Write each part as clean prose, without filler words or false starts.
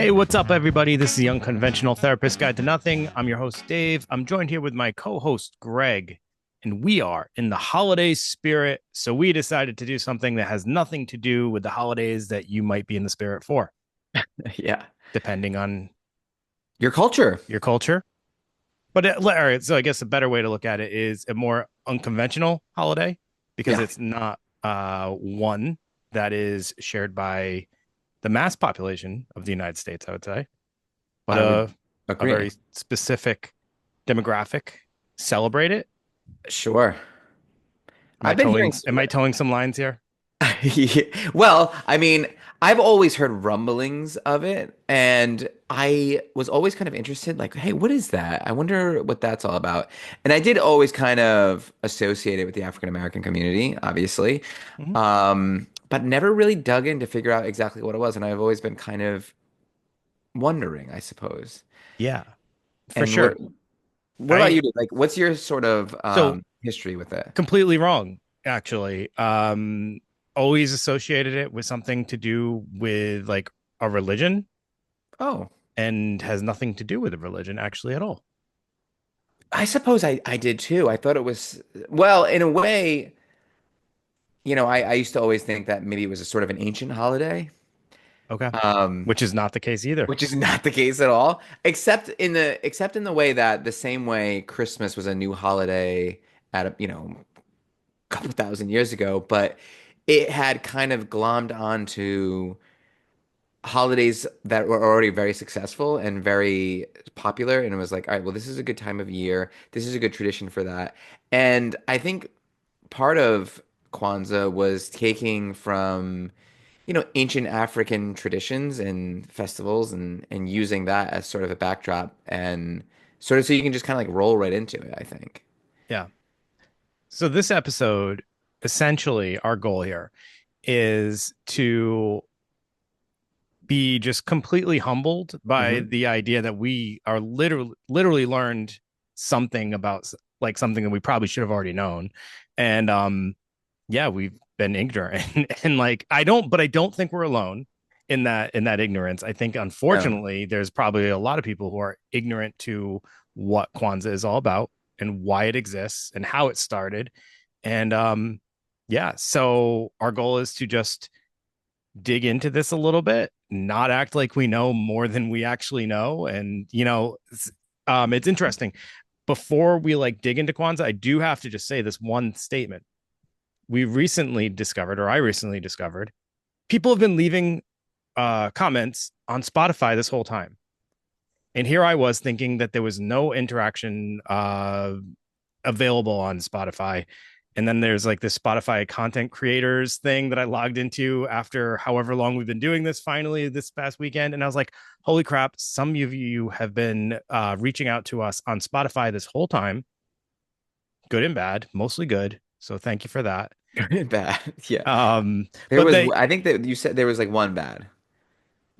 Hey, what's up, everybody? This is the Unconventional Therapist Guide to Nothing. I'm your host, Dave. I'm joined here with my co host, Greg, and we are in the holiday spirit. So, we decided to do something that has nothing to do with the holidays that you might be in the spirit for, Yeah. depending on Your culture. your culture. But, all right, so I guess a better way to look at it is a more unconventional holiday because Yeah, it's not one that is shared by the mass population of the United States, I would say, but I would a agree. very specific demographic celebrate it. Sure. Am I I've been towing? hearing Am I towing some lines here? Yeah. Well, I mean, I've always heard rumblings of it, and I was always kind of interested, like, hey, what is that? I wonder what that's all about. And I did always kind of associate it with the African American community, obviously, Mhm. but never really dug in to figure out exactly what it was. And I've always been kind of wondering, I suppose. Yeah, for And what sure. what about I you? Like, what's your sort of so history with it? completely wrong, actually. Always associated it with something to do with like a religion Oh, and has nothing to do with a religion actually at all. I suppose I did too. I thought it was, well, in a way, I used to always think that maybe it was a sort of an ancient holiday, Okay. um, Which is not the case either. which is not the case at all, except in the way that the same way Christmas was a new holiday at a couple thousand years ago, but it had kind of glommed onto holidays that were already very successful and very popular, and it was like, all right, well, this is a good time of year, this is a good tradition for that. And I think part of Kwanzaa was taking from ancient African traditions and festivals, and using that as sort of a backdrop, and sort of so you can just kind of like roll right into it, I think. Yeah. So this episode, essentially, our goal here is to be just completely humbled by Hmm. the idea that we are literally learned something about like something that we probably should have already known. And yeah, we've been ignorant. And like I don't think we're alone in that ignorance. I think No. unfortunately there's probably a lot of people who are ignorant to what Kwanzaa is all about and why it exists and how it started. And yeah, so our goal is to just dig into this a little bit, not act like we know more than we actually know. And, it's interesting. Before we like dig into Kwanzaa, I do have to just say this one statement. We recently discovered, or I recently discovered, people have been leaving comments on Spotify this whole time. And here I was thinking that there was no interaction available on Spotify. And then there's like this Spotify content creators thing that I logged into after however long we've been doing this finally this past weekend. And I was like, holy crap, some of you have been reaching out to us on Spotify this whole time, good and bad, mostly good. So thank you for that. Bad. Yeah. Um, There but was, they I think that you said there was like one bad.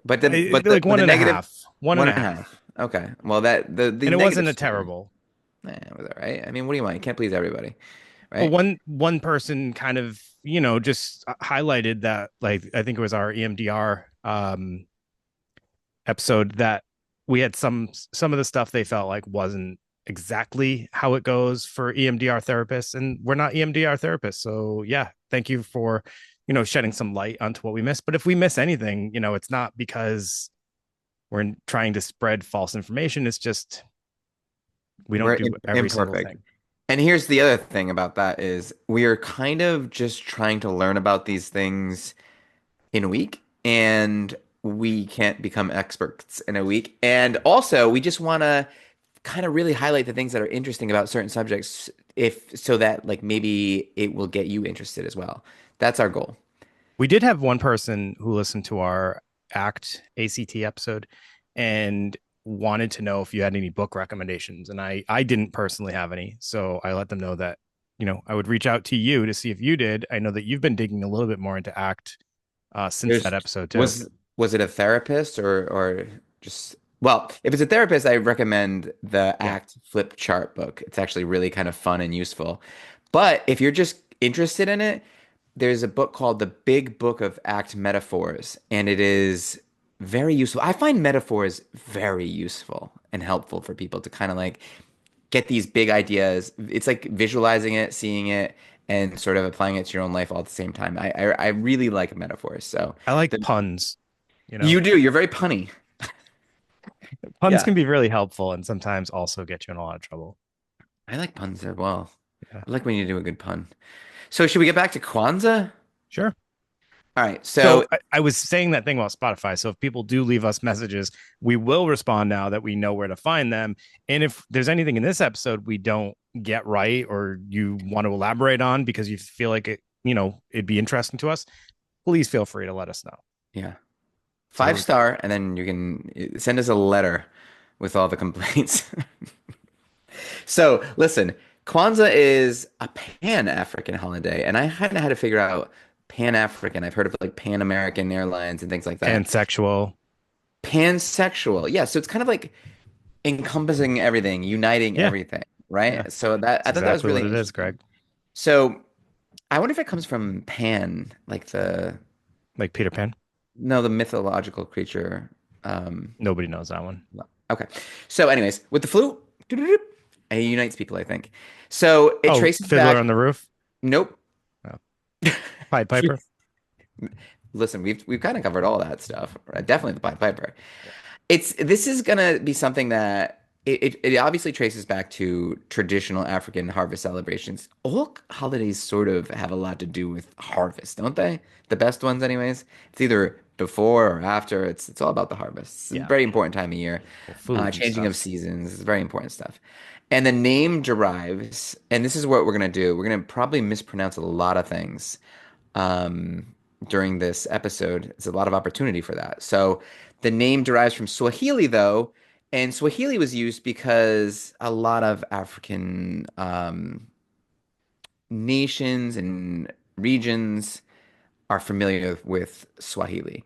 But the but the like but one the and a negative, half, one one and a and a half. half. Okay. Well, the And it negative wasn't a story, terrible. it was all right. I mean, what do you want? You can't please everybody, But right? one person kind of, just highlighted that, like, I think it was our EMDR episode, that we had some of the stuff they felt like wasn't exactly how it goes for EMDR therapists, and we're not EMDR therapists. So yeah, thank you for shedding some light onto what we missed. But if we miss anything, it's not because we're trying to spread false information. It's just we don't We're do every single imperfect. thing. And here's the other thing about that is we are kind of just trying to learn about these things in a week, and we can't become experts in a week. And also, we just want to kind of really highlight the things that are interesting about certain subjects, if so that like maybe it will get you interested as well. That's our goal. We did have one person who listened to our ACT episode and wanted to know if you had any book recommendations. And I didn't personally have any. So I let them know that, I would reach out to you to see if you did. I know that you've been digging a little bit more into ACT since that There's episode too. was it a therapist or just, well, if it's a therapist, I recommend the Yeah. ACT Flip Chart book. It's actually really kind of fun and useful. But if you're just interested in it, there's a book called The Big Book of ACT Metaphors, and it is Very useful. I find metaphors very useful and helpful for people to kind of like get these big ideas. It's like visualizing it, seeing it, and sort of applying it to your own life all at the same time. I really like metaphors. So I like the, puns, you know. you do. You're very punny. Puns Yeah, can be really helpful and sometimes also get you in a lot of trouble. I like puns as well. Yeah. I like when you do a good pun. So should we get back to Kwanzaa? Sure. All right. So So I was saying that thing about Spotify. So if people do leave us messages, we will respond now that we know where to find them. And if there's anything in this episode we don't get right or you want to elaborate on because you feel like it, it'd be interesting to us, please feel free to let us know. yeah, So here five we go. star, and then you can send us a letter with all the complaints. So listen, Kwanzaa is a Pan-African holiday, and I kind of had to figure out Pan-African. I've heard of like Pan-American Airlines and things like that. Pansexual. Pansexual, yeah. So it's kind of like encompassing everything, uniting Yeah. everything, Yeah. right? So that That's I thought that was exactly really what it is, interesting. Greg. So I wonder if it comes from Pan, like the Like Peter Pan. no, the mythological creature. Um, Nobody knows that one. okay. So, anyways, with the flute, it unites people, I think. So it Oh, traces Fiddler back. on the Roof. Nope. Oh, Pied Piper. Listen, we've kind of covered all that stuff. Right? Definitely the Pied Piper. Yeah. This is gonna be something that it obviously traces back to traditional African harvest celebrations. All holidays sort of have a lot to do with harvest, don't they? The best ones, anyways. It's either before or after. It's all about the harvest. It's a Yeah. very important time of year. Well, food and Changing of stuff. seasons is very important stuff. And the name derives, and this is what we're gonna do. We're gonna probably mispronounce a lot of things um, during this episode. It's a lot of opportunity for that. So the name derives from Swahili, though, and Swahili was used because a lot of African nations and regions are familiar with Swahili.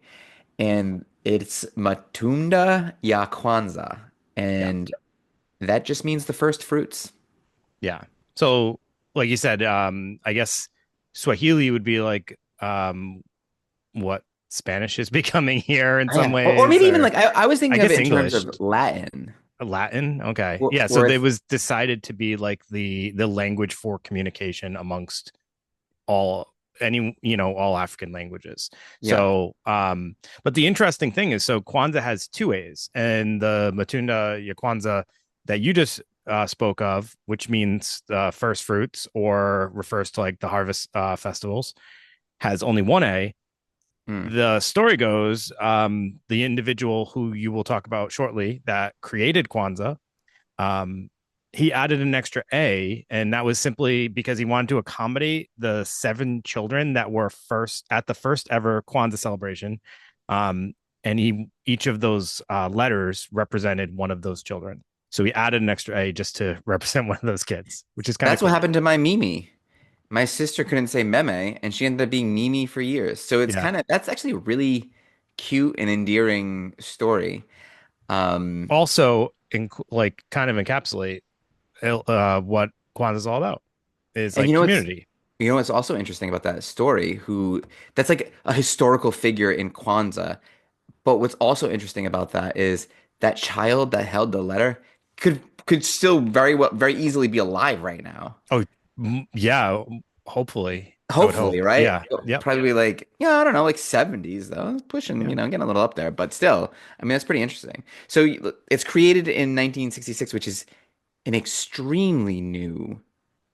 And it's Matunda ya Kwanza, Yeah. and that just means the first fruits. Yeah. So, like you said, I guess Swahili would be like what Spanish is becoming here in Oh, some yeah. Or ways, maybe even or like I was I thinking of guess it in terms English, of Latin, Latin. Okay. or, Yeah. So or it if was decided to be like the language for communication amongst all all African languages. yeah. So but the interesting thing is so Kwanzaa has two A's and the Matunda ya Kwanzaa that you just spoke of, which means first fruits or refers to like the harvest festivals, has only one A. Hmm. The story goes, the individual who you will talk about shortly that created Kwanzaa, um, he added an extra A, and that was simply because he wanted to accommodate the seven children that were first at the first ever Kwanzaa celebration. And each of those letters represented one of those children. So he added an extra A just to represent one of those kids, which is kind of That's what cool. happened to my Mimi. My sister couldn't say meme, and she ended up being Mimi for years. So it's Yeah. kind of that's actually a really cute and endearing story. Um, Also, like kind of encapsulate what Kwanzaa is all about is and like community. you know what's also interesting about that story? Who that's like a historical figure in Kwanzaa. But what's also interesting about that is that child that held the letter could still very easily be alive right now. Oh, yeah. Hopefully, I would hope. Hopefully, right? Yeah. Yep. Probably like, yeah, I don't know, like 70s though. It's pushing, Yeah. getting a little up there, but still, I mean, that's pretty interesting. So it's created in 1966, which is an extremely new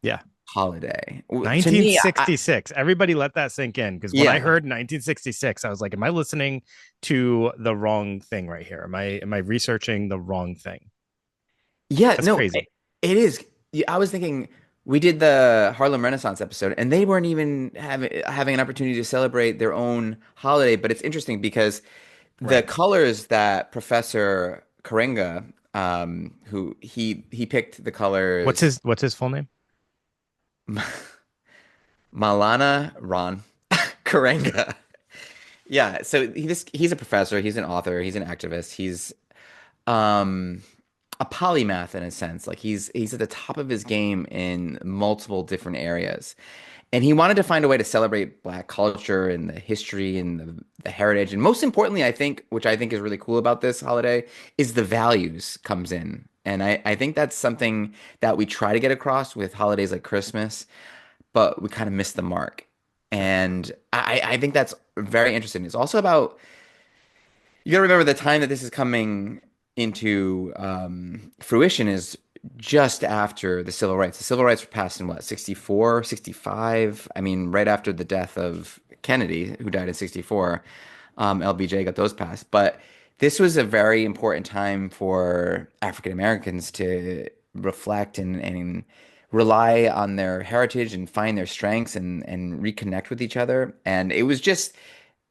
Yeah. holiday. To me, 1966. Everybody let that sink in because when I yeah. heard 1966, I was like, am I listening to the wrong thing right here? Am I researching the wrong thing? Yeah, That's no, crazy. it is. Yeah, I was thinking we did the Harlem Renaissance episode, and they weren't even having an opportunity to celebrate their own holiday. But it's interesting because the Right. colors that Professor Karenga, who he picked the What's colors his what's his full name? Malana Ron Karenga. Yeah, so he's a professor, he's an author, he's an activist, he's um a polymath in a sense. Like he's at the top of his game in multiple different areas. And he wanted to find a way to celebrate Black culture and the history and the heritage. And most importantly, I think, which I think is really cool about this holiday, is the values comes in. And I think that's something that we try to get across with holidays like Christmas, but we kind of miss the mark. Yeah. And I think that's very interesting. It's also about you got to remember the time that this is coming into fruition is just after the civil rights. The civil rights were passed in what, 64, 65? I mean, right after the death of Kennedy, who died in 64. LBJ got those passed. But this was a very important time for African Americans to reflect and rely on their heritage and find their strengths and reconnect with each other. And it was just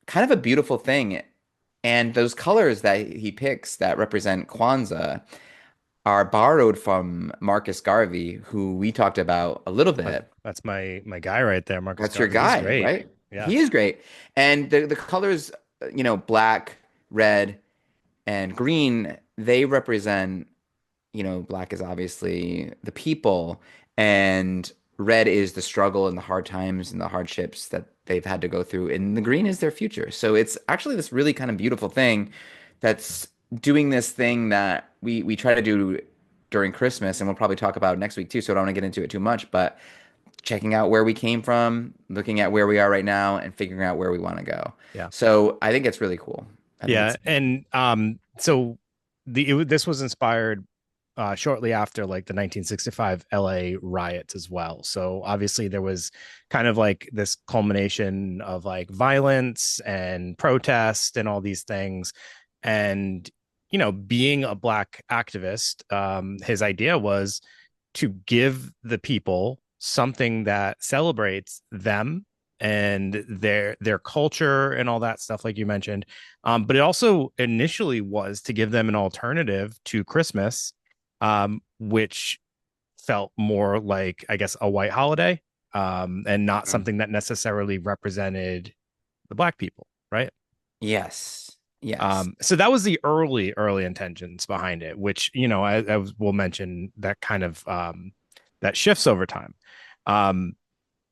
kind of a beautiful thing. And those colors that he picks that represent Kwanzaa are borrowed from Marcus Garvey, who we talked about a little bit. That's my guy right there, Marcus That's your Garvey. He's guy, great. right? Yeah. He is great. And the colors, black, red, and green, they represent, black is obviously the people, and red is the struggle and the hard times and the hardships that they've had to go through, and the green is their future. So it's actually this really kind of beautiful thing that's doing this thing that we try to do during Christmas, and we'll probably talk about next week too, so I don't want to get into it too much, but checking out where we came from, looking at where we are right now, and figuring out where we want to go. Yeah. So I think it's really cool. I think Yeah. it's And so this was inspired shortly after like the 1965 LA riots as well. So obviously there was kind of like this culmination of like violence and protest and all these things. And, being a black activist, his idea was to give the people something that celebrates them and their culture and all that stuff like you mentioned, but it also initially was to give them an alternative to Christmas, which felt more like, I guess, a white holiday, and not Mm. something that necessarily represented the black people, right? Yes. Yes. So that was the early intentions behind it, which, I will mention that kind of that shifts over time. Um,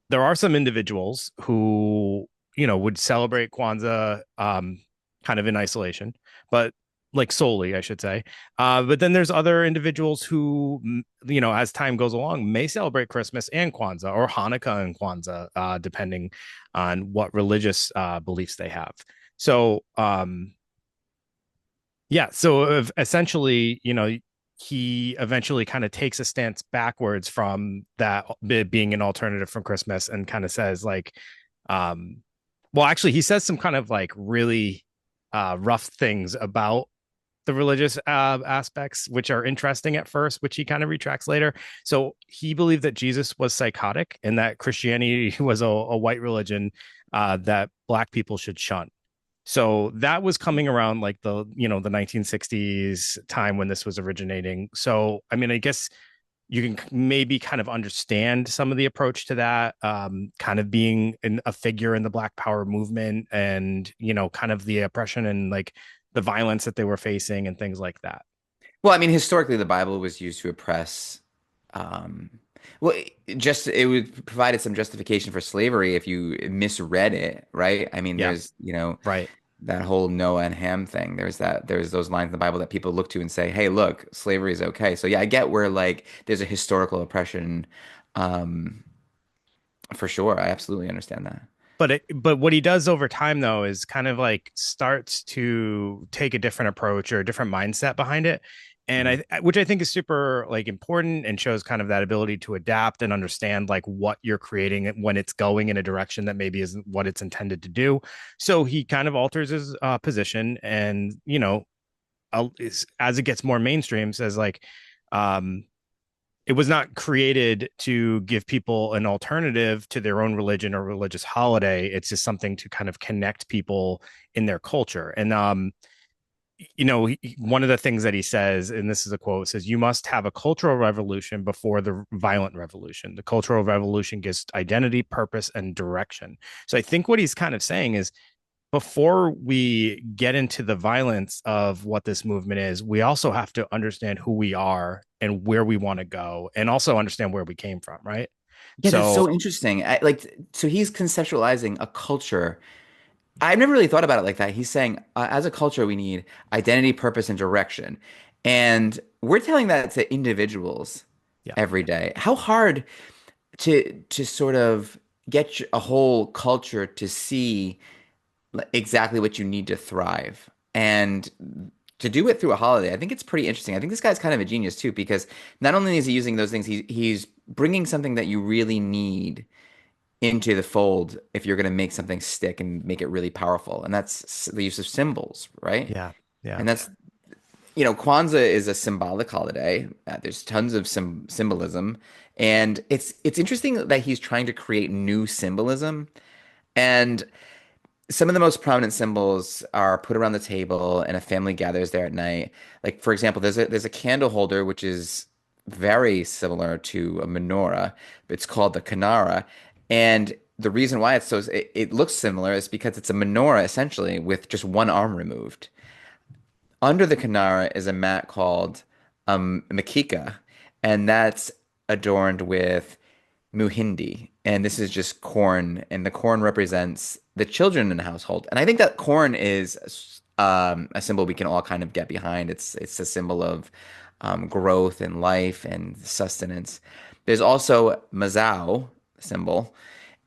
there are some individuals who, would celebrate Kwanzaa kind of in isolation, but like solely, I should say. But then there's other individuals who, as time goes along, may celebrate Christmas and Kwanzaa or Hanukkah and Kwanzaa, depending on what religious beliefs they have. So, yeah, so essentially, he eventually kind of takes a stance backwards from that being an alternative from Christmas and kind of says like, um, well, actually, he says some kind of like really rough things about the religious aspects, which are interesting at first, which he kind of retracts later. So he believed that Jesus was psychotic and that Christianity was a white religion that black people should shun. So that was coming around like the 1960s time when this was originating. So I mean, I guess you can maybe kind of understand some of the approach to that, kind of being a figure in the Black Power movement, and kind of the oppression and like the violence that they were facing and things like that. Well, I mean, historically, the Bible was used to oppress. Um, well, it would provided some justification for slavery if you misread it, right? I mean, Yeah, there's, right. that whole Noah and Ham thing. There's those lines in the Bible that people look to and say, "Hey, look, slavery is okay." So yeah, I get where like there's a historical oppression, um, for sure. I absolutely understand that. But what he does over time though is kind of like starts to take a different approach or a different mindset behind it, and Mhm. which I think is super like important and shows kind of that ability to adapt and understand like what you're creating when it's going in a direction that maybe isn't what it's intended to do. So he kind of alters his position, and as it gets more mainstream, says like, um, it was not created to give people an alternative to their own religion or religious holiday. It's just something to kind of connect people in their culture. And one of the things that he says, and this is a quote, says, "You must have a cultural revolution before the violent revolution. The cultural revolution gives identity, purpose, and direction." So I think what he's kind of saying is before we get into the violence of what this movement is, we also have to understand who we are and where we want to go, and also understand where we came from, right? Yeah, that's So, so interesting. So he's conceptualizing a culture. I've never really thought about it like that. He's saying, as a culture, we need identity, purpose, and direction. And we're telling that to individuals yeah, every day. How hard to sort of get a whole culture to see exactly what you need to thrive and to do it through a holiday. I think it's pretty interesting. I think this guy's kind of a genius too, because not only is he using those things, he's bringing something that you really need into the fold if you're going to make something stick and make it really powerful. And that's the use of symbols, right? yeah, yeah. And that's, Kwanzaa is a symbolic holiday. There's tons of symbolism. And it's interesting that he's trying to create new symbolism. And some of the most prominent symbols are put around the table and a family gathers there at night. Like, for example, there's a candle holder which is very similar to a menorah. It's called the Kanara. And the reason why it looks similar is because it's a menorah essentially with just one arm removed. Under the Kanara is a mat called Makika, and that's adorned with muhindi. And this is just corn, and the corn represents the children in the household. And I think that corn is a symbol we can all kind of get behind. It's a symbol of growth and life and sustenance. There's also mazao symbol,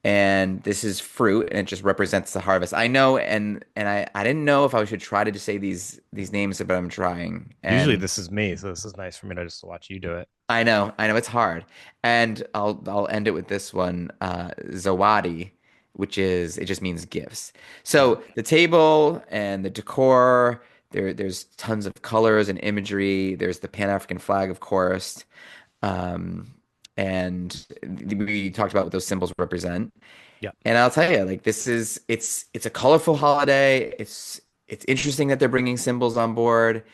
and this is fruit, and it just represents the harvest. I know, and I didn't know if I should try to just say these names, but I'm trying. Usually And this is me, so this is nice for me to just watch you do it. I know it's hard. And I'll end it with this one, Zawadi, which is it just means gifts. Yeah. So the table and the decor, there's tons of colors and imagery. There's the Pan-African flag, of course. Um, and we talked about what those symbols represent. Yeah. And I'll tell you, like it's a colorful holiday. It's interesting that they're bringing symbols on board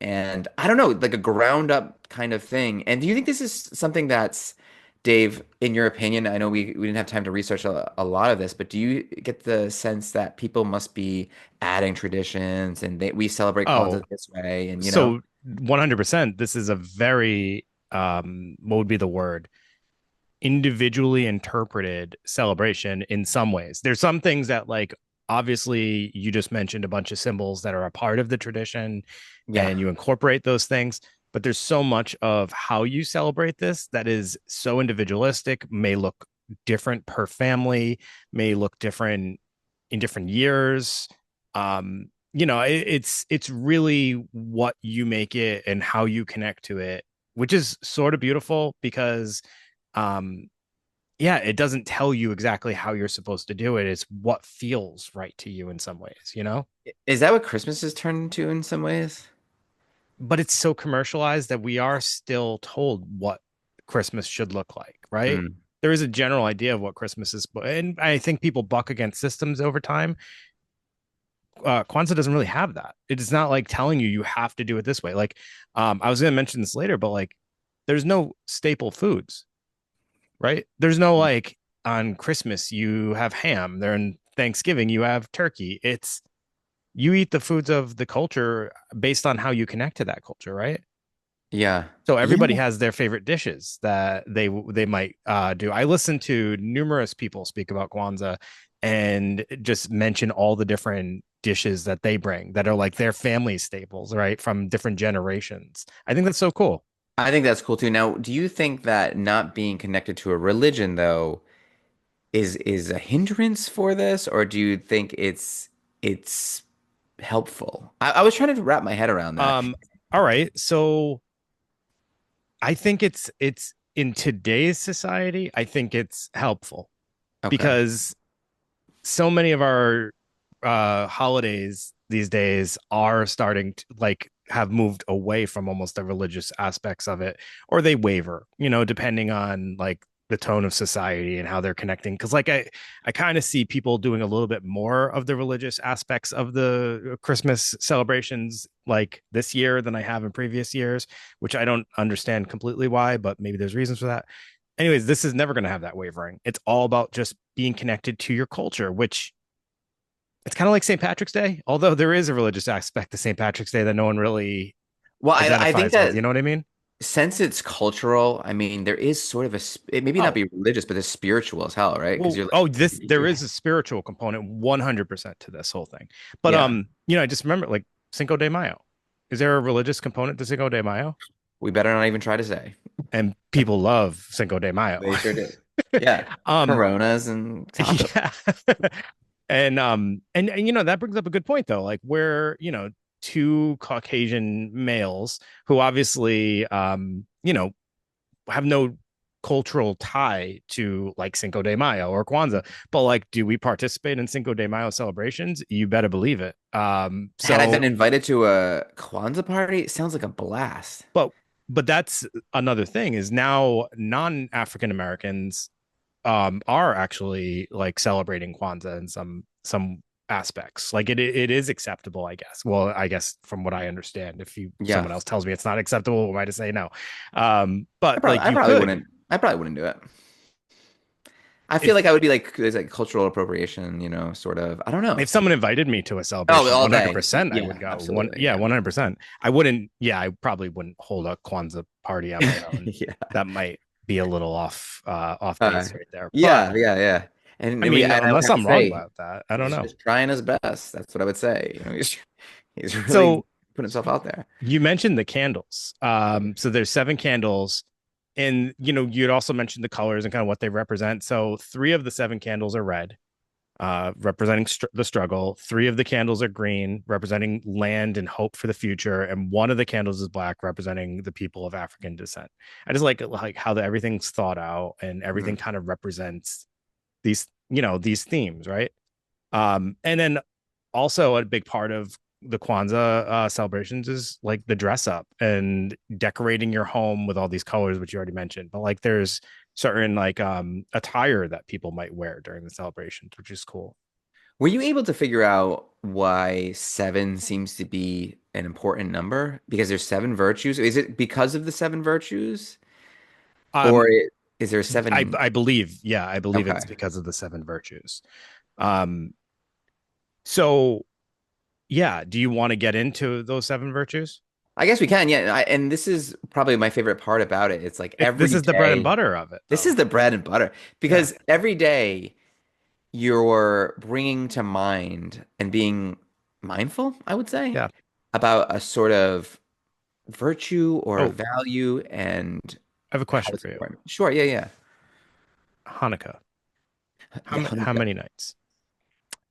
and I don't know, like a ground up kind of thing. And do you think this is something that's, Dave, in your opinion, I know we didn't have time to research a lot of this, but do you get the sense that people must be adding traditions and we celebrate Kwanzaa Oh, this way and so 100%. This is a very, what would be the word? Individually interpreted celebration in some ways. There's some things that, like, obviously you just mentioned a bunch of symbols that are a part of the tradition yeah, and you incorporate those things, but there's so much of how you celebrate this that is so individualistic, may look different per family, may look different in different years. It's really what you make it and how you connect to it, which is sort of beautiful because um yeah, it doesn't tell you exactly how you're supposed to do it. It's what feels right to you in some ways, you know? is that what Christmas has turned into in some ways? But it's so commercialized that we are still told what Christmas should look like, right? Mm, There is a general idea of what Christmas is, and I think people buck against systems over time. Kwanzaa doesn't really have that. It's not like telling you have to do it this way. Like, I was going to mention this later, but like, there's no staple foods, right? There's no like on Christmas you have ham, there in Thanksgiving you have turkey. It's you eat the foods of the culture based on how you connect to that culture, right? yeah. So Yeah. everybody has their favorite dishes that they might do. I listen to numerous people speak about Kwanzaa and just mention all the different dishes that they bring that are like their family staples, right? From different generations. I think that's so cool. I think that's cool too. Now, do you think that not being connected to a religion though is a hindrance for this, or do you think it's helpful? I was trying to wrap my head around that. All right. So I think it's in today's society, I think it's helpful Okay. because so many of our holidays these days are starting to like have moved away from almost the religious aspects of it, or they waver, depending on like the tone of society and how they're connecting. Because like I kind of see people doing a little bit more of the religious aspects of the Christmas celebrations like this year than I have in previous years, which I don't understand completely why, but maybe there's reasons for that. Anyways, this is never going to have that wavering. It's all about just being connected to your culture, which It's kind of like St. Patrick's Day, although there is a religious aspect to St. Patrick's Day that no one really Well, I think identifies with. You that know what I mean? since it's cultural, I mean, there is sort of it maybe not Oh, be religious, but it's spiritual as hell, right? Because well, you're oh, like, this there you're, is a spiritual component 100% to this whole thing. But yeah, I just remember like Cinco de Mayo. Is there a religious component to Cinco de Mayo? we better not even try to say. And people love Cinco de Mayo. They sure do. Yeah, um, Coronas and tacos. yeah. And that brings up a good point though, like where, two Caucasian males who obviously have no cultural tie to like Cinco de Mayo or Kwanzaa, but like, do we participate in Cinco de Mayo celebrations? You better believe it. Had I been So, invited to a Kwanzaa party, it sounds like a blast. but that's another thing is now non-African Americans are actually like celebrating Kwanzaa in some aspects. Like it is acceptable, I guess. Well, I guess from what I understand, if Yeah, someone else tells me it's not acceptable, who am I to say no? But like I you probably could. wouldn't. I probably wouldn't do it. I feel if like I would be like there's like cultural appropriation, sort of. I don't know. if someone invited me to a Oh, celebration, all day. 100% I would Yeah, go. absolutely. Yeah, Yeah. 100%. I wouldn't. Yeah, I probably wouldn't hold a Kwanzaa party on my own. Yeah. That might be a little off Uh, base right there. But yeah. I mean, And I would unless have to I'm wrong say about that, I don't he's know. just trying his best. That's what I would say. He's really So putting himself out there. you mentioned the candles. So there's seven candles, and you'd also mentioned the colors and kind of what they represent. So three of the seven candles are red, representing the struggle. Three of the candles are green, representing land and hope for the future, and one of the candles is black, representing the people of African descent. I just like how everything's thought out and everything Mhm. kind of represents these themes, right? And then also a big part of the Kwanzaa celebrations is like the dress up and decorating your home with all these colors, which you already mentioned. But like there's certain like attire that people might wear during the celebrations, which is cool. Were you able to figure out why seven seems to be an important number? Because there's seven virtues. Is it because of the seven virtues, or Um, is there seven? I believe, yeah, I believe Okay. it's because of the seven virtues. Um, so yeah, do you want to get into those seven virtues? I guess we can, yeah. And this is probably my favorite part about it. It's like This every is the bread and day, butter of it, this though. is the bread and butter Yeah, because every day you're bringing to mind and being mindful, I would say, yeah. about a sort of virtue or a Oh, value and I have a how question it's for you. important. Sure, yeah. Hanukkah. Yeah, How 100. many nights?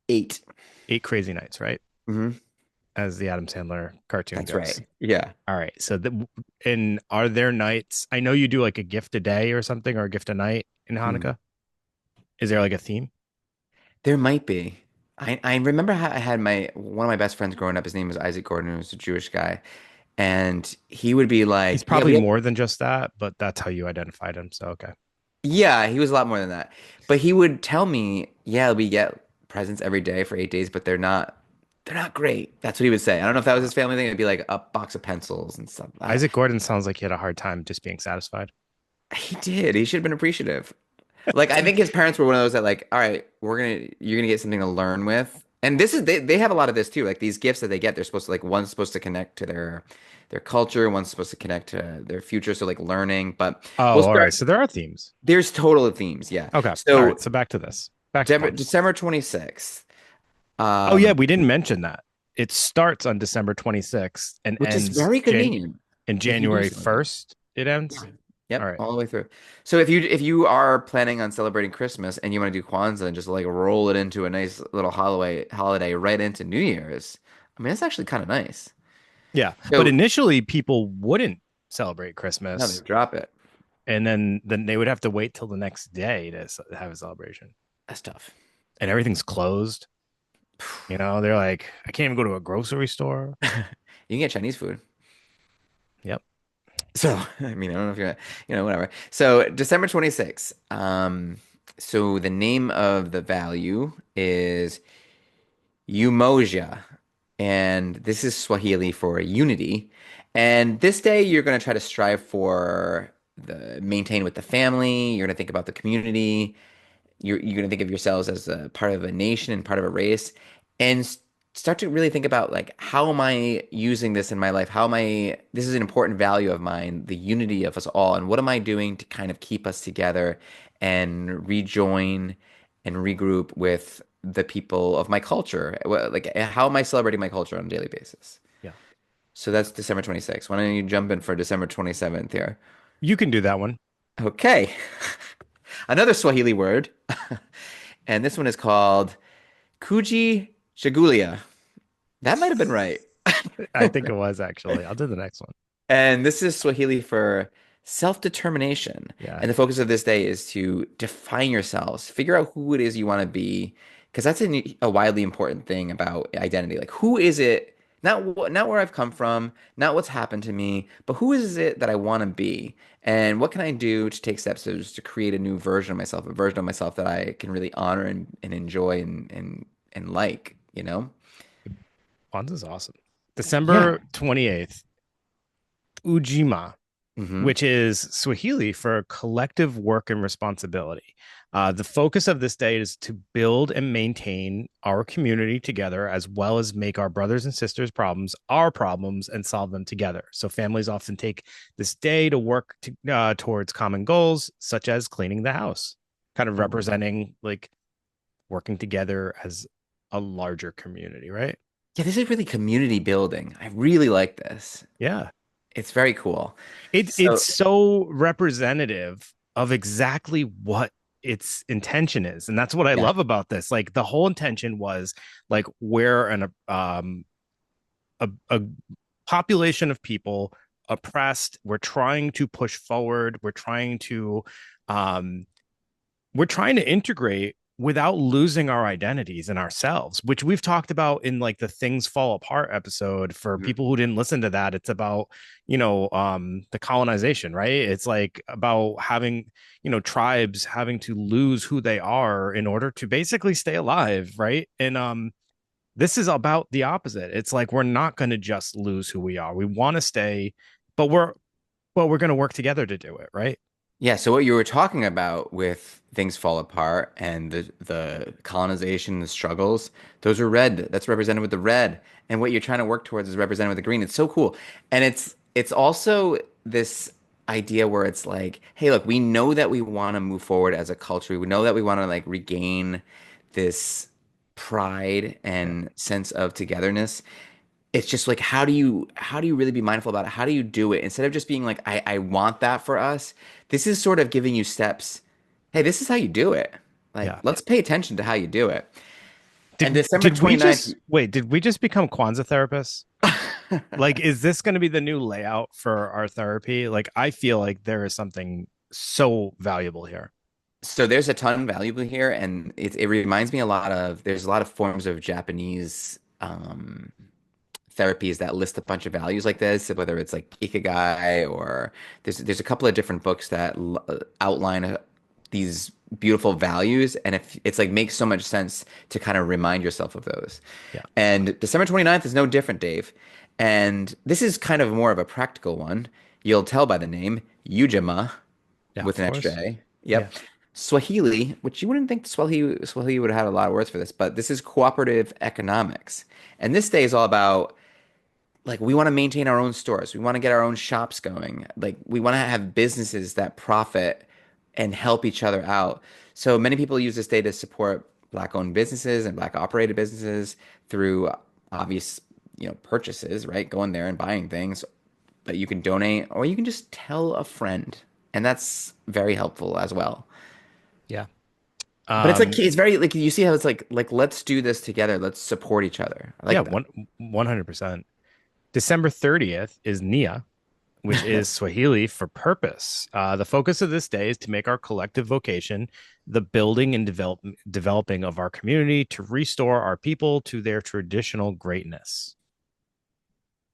Eight. Eight crazy nights, right? Hmm. As the Adam Sandler cartoon That's goes. right. Yeah. All right. So and are there nights? I know you do like a gift a day or something or a gift a night in Hmm. Hanukkah. Is there like a theme? There might be. I remember how I had my one of my best friends growing up. His name was Isaac Gordon, who was a Jewish guy, and he would be He's like, "Yeah, probably more than just that, but that's how you identified him. So okay. yeah." He was a lot more than that, but he would tell me, "Yeah, we get presents every day for 8 days, but they're not great." That's what he would say. I don't know if that was his family thing. It'd be like a box of pencils and stuff. Isaac Gordon sounds like he had a hard time just being satisfied. He did. He should have been appreciative. Like I think his parents were one of those that like, all right, you're gonna get something to learn with. And this is they have a lot of this too. Like these gifts that they get, they're supposed to like one's supposed to connect to their culture, one's supposed to connect to their future. So like learning. But we'll Oh, all start. right. So there are themes. There's total of themes, yeah. Okay. All So right. So back to this. Back to Kwanzaa. December 26th, Oh yeah, um, we didn't mention that. It starts on December 26th and which is ends very convenient in if you do January something like that. 1st. It Yeah. ends. All Yep, right. all the way through. So if you are planning on celebrating Christmas and you want to do Kwanzaa and just like roll it into a nice little holiday right into New Year's, I mean, it's actually kind of nice. Yeah. But So initially people wouldn't celebrate now they Christmas drop it. and then they would have to wait till the next day to have a celebration. That's tough. And everything's closed. They're like, I can't even go to a grocery store. You can get Chinese food. Yep. So, I mean, I don't know if you're, whatever. So, December 26th. So the name of the value is Umoja, and this is Swahili for unity. And this day, you're going to try to strive for the maintain with the family. You're going to think about the community. You're going to think of yourselves as a part of a nation and part of a race. and start to really think about like how am I using this in my life? How am I this is an important value of mine, the unity of us all, and what am I doing to kind of keep us together and rejoin and regroup with the people of my culture? Like how am I celebrating my culture on a daily basis? Yeah. So that's December 26th. Why don't you jump in for December 27th here? You can do that one. Okay. Another Swahili word. And this one is called Kuji Shagulia. That might have been right. I think it was actually. I'll do the next one. And this is Swahili for self-determination. Yeah. And the focus of this day is to define yourselves, figure out who it is you want to be, because that's a widely important thing about identity. Like, who is it? Not where I've come from, not what's happened to me, but who is it that I want to be? And what can I do to take steps to create a new version of myself, a version of myself that I can really honor and enjoy and like, you know? Kwanzaa's awesome. Yeah. December 28th, Ujima, Hmm. which is Swahili for collective work and responsibility. The focus of this day is to build and maintain our community together, as well as make our brothers and sisters' problems our problems and solve them together. So, families often take this day to work towards common goals, such as cleaning the house, kind of Oh, wow. representing like working together as a larger community, right? Yeah, this is really community building. I really like this. Yeah. It's very cool. It's So, so representative of exactly what its intention is, and that's what I yeah. love about this. Like the whole intention was like we're a population of people oppressed. We're trying to push forward. Um we're trying to integrate without losing our identities and ourselves, which we've talked about in like the things fall apart episode. For Mhm. people who didn't listen to that, it's about the colonization, right? It's like about having tribes having to lose who they are in order to basically stay alive, right? And this is about the opposite. It's like we're not going to just lose who we are. We want to stay, but we're going to work together to do it, right? Yeah, so what you were talking about with things fall apart and the colonization, the struggles, those are red. That's represented with the red. And what you're trying to work towards is represented with the green. It's so cool. And it's also this idea where it's like, hey, look, we know that we want to move forward as a culture. We know that we want to like regain this pride Yeah. and sense of togetherness. It's just like how do you really be mindful about it? How do you do it instead of just being like I want that for us? This is sort of giving you steps. Hey, this is how you do it. Like Yeah. let's pay attention to how you do it. And Did December did we 29th. just wait? Did we just become Kwanzaa therapists? Like, is this going to be the new layout for our therapy? Like, I feel like there is something so valuable here. So there's a ton valuable here, and it reminds me a lot of there's a lot of forms of Japanese therapies that list a bunch of values like this, whether it's like Ikigai or there's a couple of different books that outline these beautiful values, and if it's like makes so much sense to kind of remind yourself of those. Yeah, And December 29th is no different, Dave. And this is kind of more of a practical one. You'll tell by the name, Yujima yeah, with of an extra course. A. Yeah, Yep. Swahili, which you wouldn't think Swahili would have had a lot of words for this, but this is cooperative economics. And this day is all about like we want to maintain our own stores. We want to get our own shops going. Like we want to have businesses that profit and help each other out. So many people use this day to support black-owned businesses and black-operated businesses through obvious, purchases, right? Going there and buying things that you can donate or you can just tell a friend. And that's very helpful as well. yeah. But it's like Um, it's very like you see how it's like let's do this together. Let's support each other. I yeah, like that. 100%. December 30th is Nia, which is Swahili for purpose. The focus of this day is to make our collective vocation the building and developing of our community to restore our people to their traditional greatness.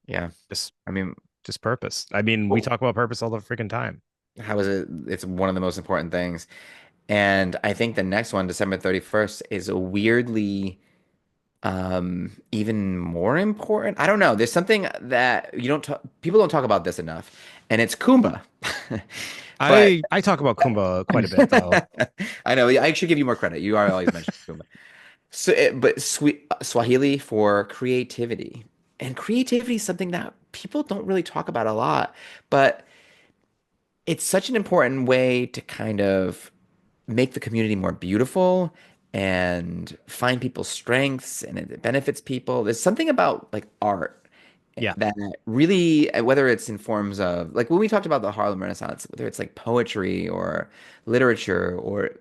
Yeah. Just I mean, just purpose. I mean, we talk about purpose all the freaking time. how is it? It's one of the most important things. And I think the next one, December 31st, is a weirdly even more important. I don't know. There's something that you don't talk, people don't talk about this enough, and it's Kumba. But I talk about Kumba quite a bit though. I know I should give you more credit. You are always mentioning Kumba. but Swahili for creativity. And creativity is something that people don't really talk about a lot, but it's such an important way to kind of make the community more beautiful and find people's strengths, and it benefits people. There's something about like art Yeah, that really, whether it's in forms of like when we talked about the Harlem Renaissance, whether it's like poetry or literature or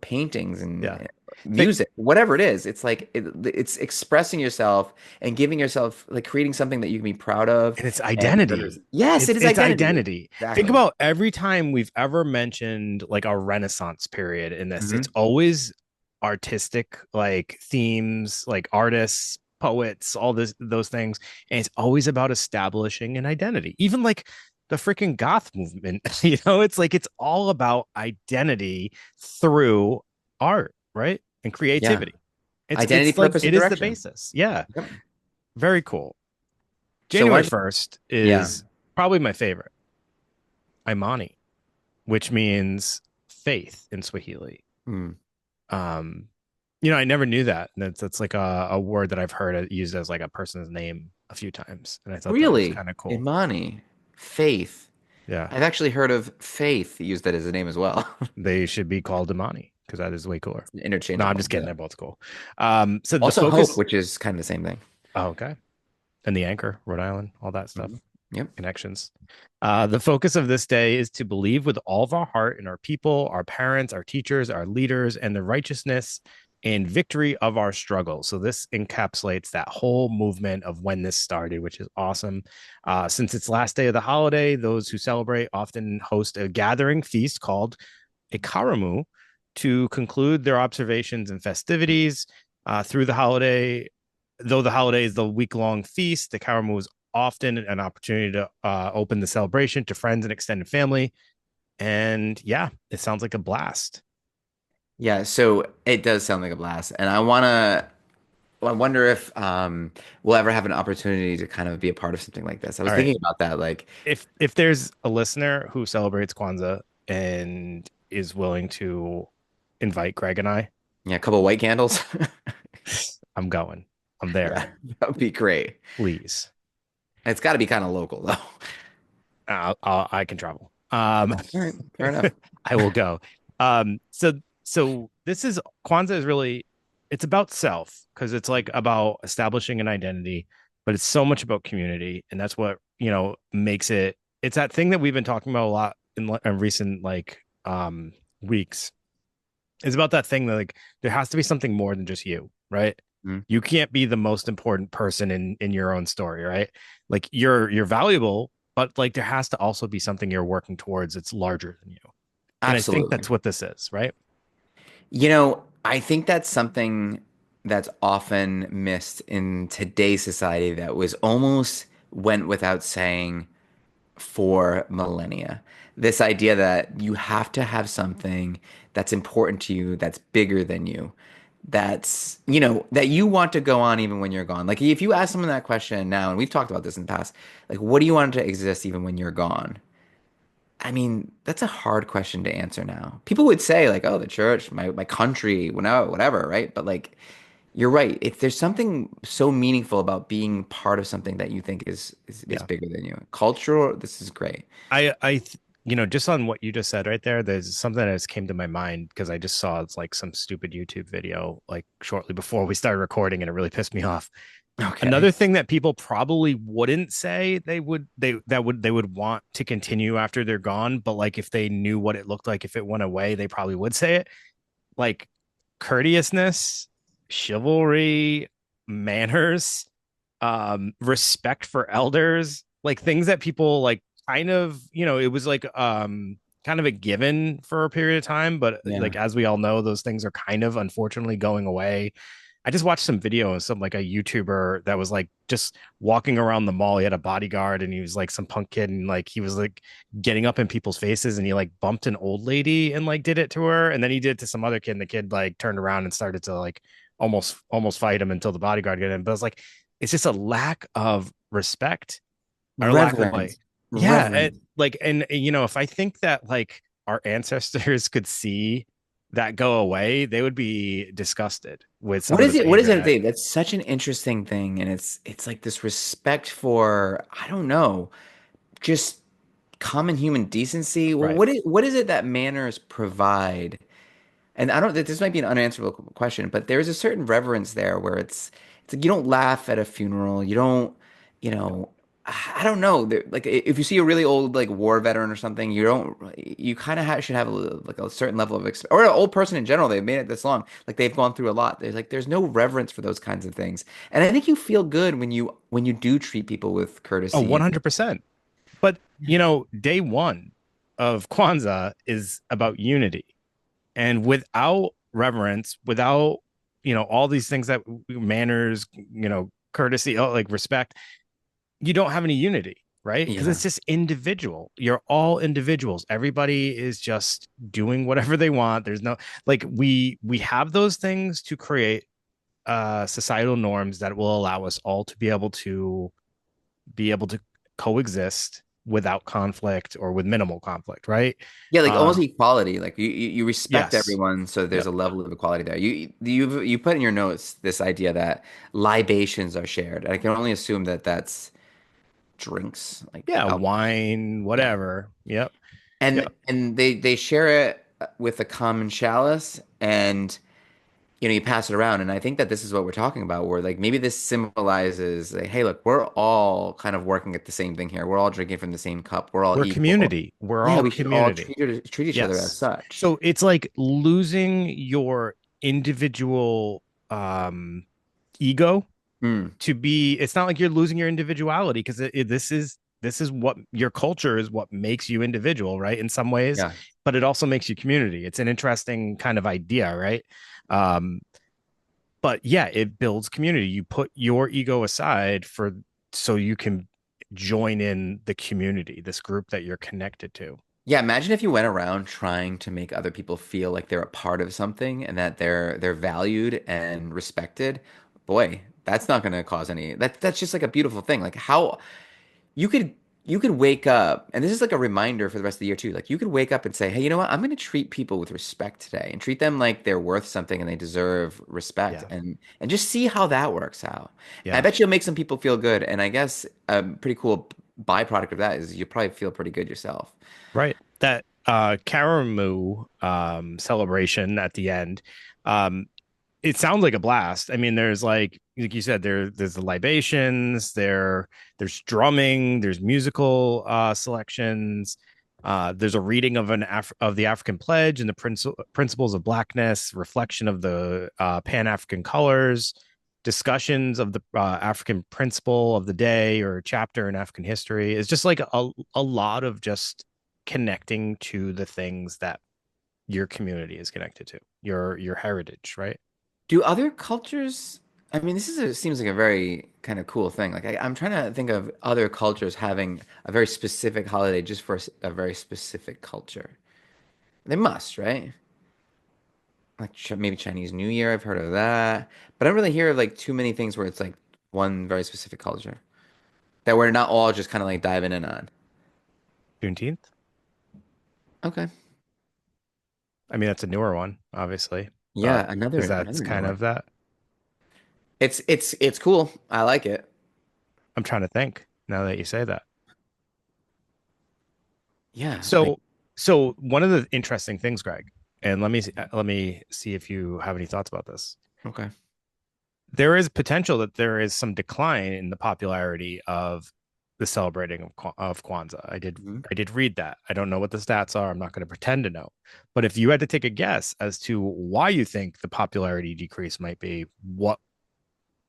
paintings and yeah. Think, music, whatever it is, it's like it's expressing yourself and giving yourself like creating something that you can be proud of. and it's And others, identity. yes, It's it is it's identity. identity. Think Exactly. about every time we've ever mentioned like a Renaissance period in this. It's Hmm. always artistic, like themes, like artists, poets, all this those things, and it's always about establishing an identity. Even like the freaking goth movement, it's like it's all about identity through art, right? And Yeah. creativity. It's Identity, it's like purpose, it and is the direction. basis. Yeah. Yep. Very cool. So why January don't you, 1st yeah. is probably my favorite, Imani, which means faith in Swahili. Hmm. Um, I never knew that. That's like a word that I've heard used as like a person's name a few times. And I thought that was Really? kind of cool. Imani. Faith. Yeah. I've actually heard of Faith used that as a name as well. They should be called Imani because that is way cooler. No, I'm Interchangeable. just kidding. Yeah. They're both cool. So the Also Hope, focus, which is kind of the same thing. oh, okay. And the anchor, Rhode Island, all that stuff. Mhm. Yep. Connections. The focus of this day is to believe with all of our heart in our people, our parents, our teachers, our leaders, and the righteousness and victory of our struggle. So this encapsulates that whole movement of when this started, which is awesome. Since it's last day of the holiday, those who celebrate often host a gathering feast called a karamu to conclude their observations and festivities through the holiday. Though the holiday is the week-long feast, the karamu is often an opportunity to open the celebration to friends and extended family. And yeah, it sounds like a blast. Yeah, so it does sound like a blast. And I wonder if we'll ever have an opportunity to kind of be a part of something like this. I was All right. thinking about that, like, If there's a listener who celebrates Kwanzaa and is willing to invite Greg and I, yeah, a couple of white candles. I'm going. I'm there. Yeah, that would be great. Please. It's got to be kind of local though. I can travel. All right, fair enough. I will go. So this is Kwanzaa is really it's about self because it's like about establishing an identity, but it's so much about community, and that's what makes it. It's that thing that we've been talking about a lot in recent weeks. It's about that thing that like there has to be something more than just you, right? Mhm. You can't be the most important person in your own story, right? Like you're valuable, but like there has to also be something you're working towards that's larger than you. And I think Absolutely. that's what this is, right? I think that's something that's often missed in today's society that was almost went without saying for millennia. This idea that you have to have something that's important to you, that's bigger than you, that you want to go on even when you're gone. Like if you ask someone that question now, and we've talked about this in the past, like what do you want to exist even when you're gone? I mean, that's a hard question to answer now. People would say like, "Oh, the church, my country, whatever," right? But like, you're right. If there's something so meaningful about being part of something that you think is Yeah. bigger than you. Cultural, this is great. Just on what you just said right there, there's something that just came to my mind because I just saw it's like some stupid YouTube video like shortly before we started recording and it really pissed me off. Okay. Another thing that people probably wouldn't say they would want to continue after they're gone, but like if they knew what it looked like if it went away, they probably would say it. Like courteousness, chivalry, manners, respect for elders, like things that people like kind of, it was like kind of a given for a period of time, but Yeah. like as we all know, those things are kind of unfortunately going away. I just watched some video of some like a YouTuber that was like just walking around the mall. He had a bodyguard and he was like some punk kid and like he was like getting up in people's faces and he like bumped an old lady and like did it to her. And then he did it to some other kid and the kid like turned around and started to like almost fight him until the bodyguard got in. But it's like it's just a lack of respect or lack of like Reverence. yeah, Reverence. like and if I think that like our ancestors could see that go away, they would be disgusted with some What of is the it? What is behavior it? that, That's such an interesting thing, and it's like this respect for, I don't know, just common human decency. right. What is it that manners provide? And I don't, this might be an unanswerable question, but there's a certain reverence there where it's like you don't laugh at a funeral. You don't, you know, I don't know. Like if you see a really old like war veteran or something, you don't, you kind of should have like a certain level of, or an old person in general. They've made it this long. Like they've gone through a lot. There's no reverence for those kinds of things. And I think you feel good when you do treat people with Oh, courtesy. 100%. But, day one of Kwanzaa is about unity. And without reverence, without, all these things that manners, courtesy, like respect, you don't have any unity, right? Because it's Yeah. just individual. You're all individuals. Everybody is just doing whatever they want. There's no, like, we have those things to create societal norms that will allow us all to be able to coexist without conflict or with minimal conflict, right? Yeah, like almost um equality. Like you respect yes. everyone, so there's Yep. a level of equality there. You put in your notes this idea that libations are shared. I can only assume that that's drinks, like Yeah, alcohol. wine, Yeah, whatever. Yep. and Yep. they share it with a common chalice, and you pass it around. And I think that this is what we're talking about, where like maybe this symbolizes, like, hey, look, we're all kind of working at the same thing here. We're all drinking from the same cup. We're all We're equal. community. We're Yeah, all we should all community. treat each other as Yes. such. So it's like losing your individual um ego Hmm. to be, it's not like you're losing your individuality because this is what your culture is, what makes you individual, right? In some ways, Yeah. but it also makes you community. It's an interesting kind of idea, right? um but yeah, it builds community. You put your ego aside for so you can join in the community, this group that you're connected to. Yeah, imagine if you went around trying to make other people feel like they're a part of something and that they're valued and respected. Boy, that's not going to cause any that's just like a beautiful thing. Like how you could you could wake up, and this is like a reminder for the rest of the year too. Like you could wake up and say, "Hey, you know what? I'm going to treat people with respect today and treat them like they're worth something and they deserve respect." Yeah. And just see how that works out. And I Yeah. bet you'll make some people feel good, and I guess a pretty cool byproduct of that is you probably feel pretty good yourself. Right. That Karamu celebration at the end, um, it sounds like a blast. I mean, there's like you said, there's the libations, there's drumming, there's musical selections, there's a reading of of the African pledge and the principles of blackness, reflection of the Pan-African colors, discussions of the African principle of the day or chapter in African history. It's just like a lot of just connecting to the things that your community is connected to, your heritage, right? Do other cultures, I mean, seems like a very kind of cool thing. Like I'm trying to think of other cultures having a very specific holiday just for a very specific culture. They must, right? Like maybe Chinese New Year, I've heard of that. But I don't really hear of like too many things where it's like one very specific culture that we're not all just kind of like diving in on. Juneteenth. Okay. I mean, that's a newer one, obviously, but Yeah, because that's another new kind one. of that. It's cool. I like it. I'm trying to think now that you say that. Yeah, like So, so one of the interesting things, Greg, and let me see if you have any thoughts about this. okay. There is potential that there is some decline in the popularity of the celebrating of Kwanzaa. Mhm. I did read that. I don't know what the stats are. I'm not going to pretend to know. But if you had to take a guess as to why you think the popularity decrease might be, what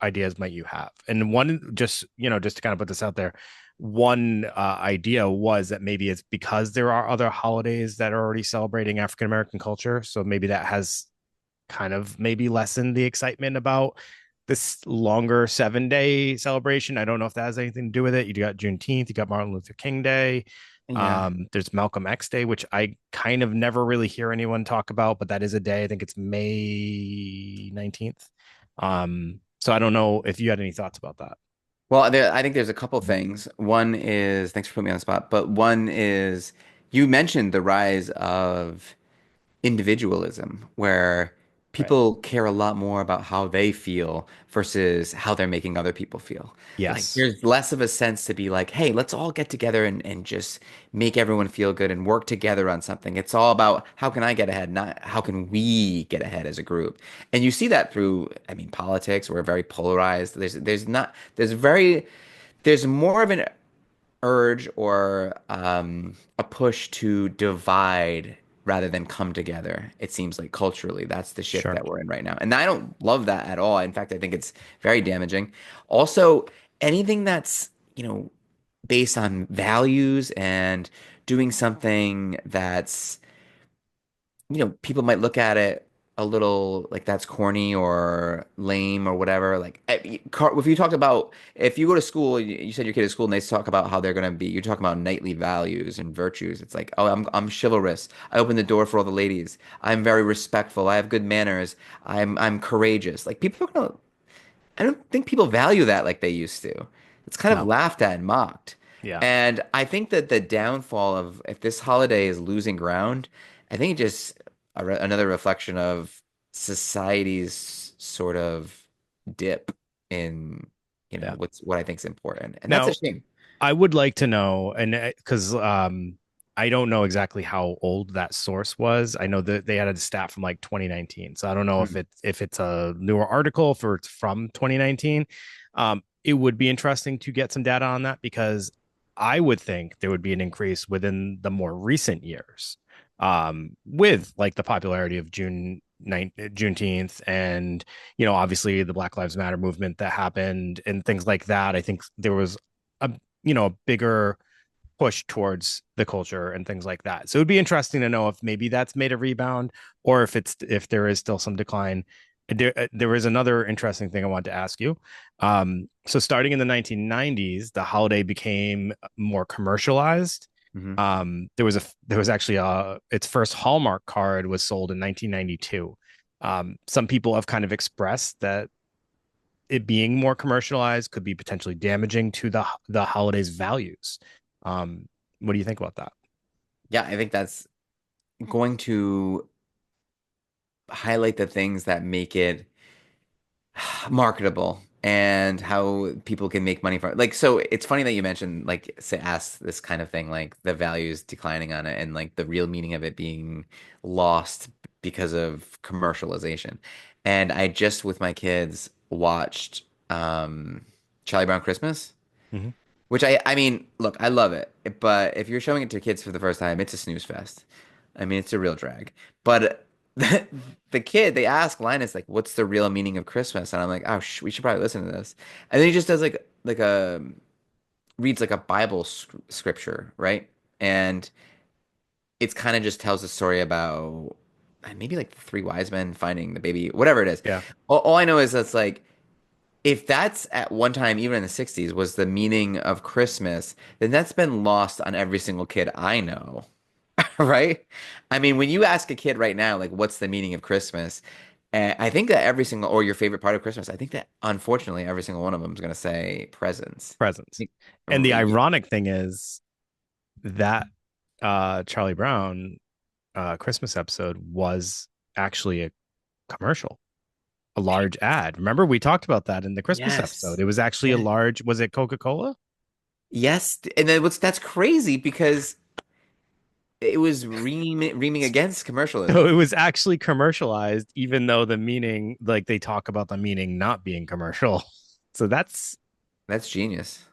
ideas might you have? And one, just to kind of put this out there, one idea was that maybe it's because there are other holidays that are already celebrating African American culture, so maybe that has kind of maybe lessened the excitement about this longer 7 day celebration. I don't know if that has anything to do with it. You got Juneteenth, you got Martin Luther King Day. Yeah. There's Malcolm X Day, which I kind of never really hear anyone talk about, but that is a day. I think it's May 19th. So I don't know if you had any thoughts about that. Well, I think there's a couple things. One is, thanks for putting me on the spot, but one is you mentioned the rise of individualism where Right. people care a lot more about how they feel versus how they're making other people feel. Like Yes. there's less of a sense to be like, hey, let's all get together and just make everyone feel good and work together on something. It's all about how can I get ahead, not how can we get ahead as a group. And you see that through, I mean, politics. We're very polarized. There's more of an urge or a push to divide rather than come together. It seems like culturally, that's the shift Sure. that we're in right now. And I don't love that at all. In fact, I think it's very damaging. Also, anything that's, based on values and doing something that's people might look at it a little like that's corny or lame or whatever. Like, if you talked about, if you go to school, you said your kid is school and they talk about how they're going to be, you're talking about knightly values and virtues. It's like, oh, I'm chivalrous. I open the door for all the ladies. I'm very respectful. I have good manners. I'm courageous. Like, people are gonna, I don't think people value that like they used to. It's kind of No. laughed at and mocked. Yeah. And I think that the downfall of if this holiday is losing ground, I think it just another reflection of society's sort of dip in, Yeah. what I think is important. And that's a Now, shame. I would like to know, and because I don't know exactly how old that source was. I know that they had a stat from like 2019, so I don't know Mm. if it's a newer article for it's from 2019. It would be interesting to get some data on that because I would think there would be an increase within the more recent years, with like the popularity of Juneteenth and obviously the Black Lives Matter movement that happened and things like that. I think there was a a bigger push towards the culture and things like that. So it would be interesting to know if maybe that's made a rebound or if there is still some decline. There is another interesting thing I want to ask you. So starting in the 1990s, the holiday became more commercialized. Hmm. There was actually its first Hallmark card was sold in 1992. Some people have kind of expressed that it being more commercialized could be potentially damaging to the holiday's values. Um, what do you think about that? Yeah, I think that's going to highlight the things that make it marketable and how people can make money from it. Like, so it's funny that you mentioned, like, say, ask this kind of thing, like the values declining on it and like the real meaning of it being lost because of commercialization. And I just, with my kids, watched Charlie Brown Christmas. Mm-hmm. Which I mean, look, I love it, but if you're showing it to kids for the first time, it's a snooze fest. I mean, it's a real drag. But the kid, they ask Linus like, "What's the real meaning of Christmas?" And I'm like, "Oh, we should probably listen to this." And then he just does like a reads like a Bible scripture, right? And it's kind of just tells a story about maybe like the three wise men finding the baby, whatever it is. Yeah, All I know is that's like if that's at one time, even in the 60s, was the meaning of Christmas, then that's been lost on every single kid I know, right? I mean, when you ask a kid right now, like, what's the meaning of Christmas? I think that every single, or your favorite part of Christmas, I think that unfortunately every single one of them is going to say presents. presents. I And the think- ironic thing is that Charlie Brown Christmas episode was actually a commercial, a large ad. Remember, we talked about that in the Christmas episode. Yes. It was actually a Yes. large, was it Coca-Cola? Yes. And then that's crazy because it was reaming against So it commercialism. was actually commercialized, even though the meaning, like they talk about the meaning not being commercial. So That's genius.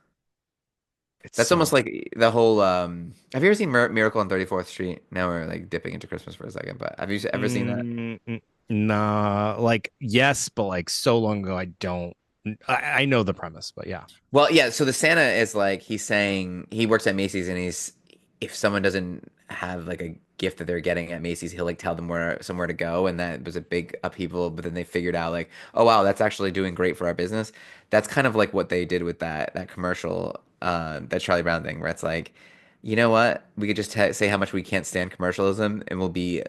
it's That's so almost like the whole have you ever seen Miracle on 34th Street? Now we're like dipping into Christmas for a second, but have you ever seen that? nah, like yes, but like so long ago, I don't. I know the premise, but yeah, Well, yeah, so the Santa is like he's saying he works at Macy's and he's if someone doesn't have like a gift that they're getting at Macy's, he'll like tell them where somewhere to go and that was a big upheaval, but then they figured out like, oh wow, that's actually doing great for our business. That's kind of like what they did with that commercial that Charlie Brown thing where it's like, you know what? We could just say how much we can't stand commercialism and it'll be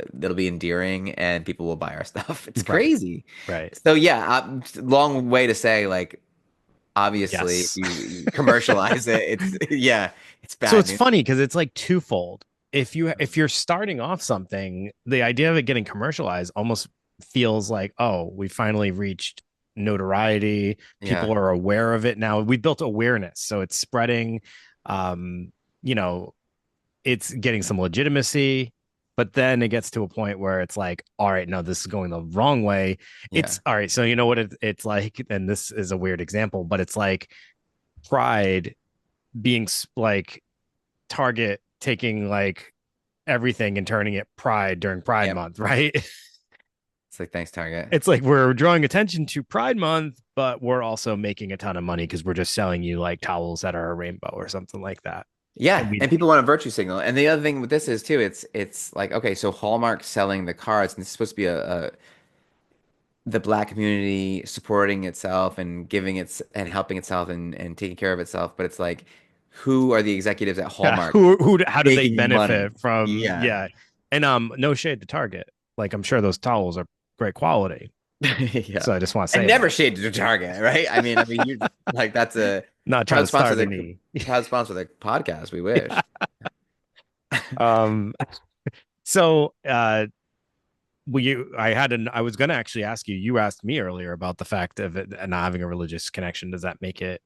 endearing and people will buy our stuff. It's right, crazy. right, So yeah, long way to say like obviously if yes. you commercialize it, it's yeah, it's So bad it's news. funny because it's like twofold. if you're starting off something, the idea of it getting commercialized almost feels like, oh, we finally reached notoriety. Yeah. People are aware of it now. We built awareness, so it's spreading. Um, you know, it's getting some legitimacy, but then it gets to a point where it's like, all right, no, this is going the wrong way. It's Yeah. all right. So you know what it's like, and this is a weird example, but it's like Pride being like Target taking like everything and turning it Pride during Pride Yep. Month, right? It's like, thanks, Target. It's like we're drawing attention to Pride Month, but we're also making a ton of money because we're just selling you like towels that are a rainbow or something like that. And Yeah, we and people want a virtue signal. And the other thing with this is too, it's like, okay, so Hallmark selling the cards, and it's supposed to be a the black community supporting itself and giving its and helping itself and taking care of itself. But it's like, who are the executives at yeah, Hallmark who how do they making money? benefit from Yeah. yeah. And no shade to Target. Like I'm sure those towels are great quality. Yeah. So I just want to And say never that. shade to Target, right? I mean, you like that's a Not trying proud to sponsor of starve the the knee. proud sponsor of the podcast. We wish. um so I was gonna actually ask you, you asked me earlier about the fact of it not having a religious connection. Does that make it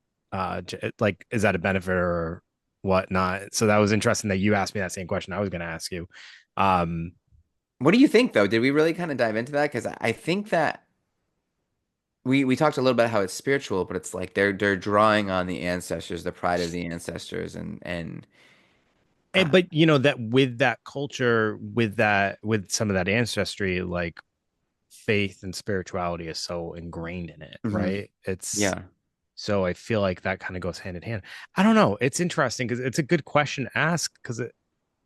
like is that a benefit or whatnot? So that was interesting that you asked me that same question I was gonna ask you. Um What do you think though? Did we really kind of dive into that? Because I think that we talked a little about how it's spiritual, but it's like they're drawing on the ancestors, the pride of the ancestors, and uh, but you know that with that culture, with that with some of that ancestry, like faith and spirituality is so ingrained in it, mhm. right? It's Yeah. so I feel like that kind of goes hand in hand. I don't know. It's interesting because it's a good question to ask because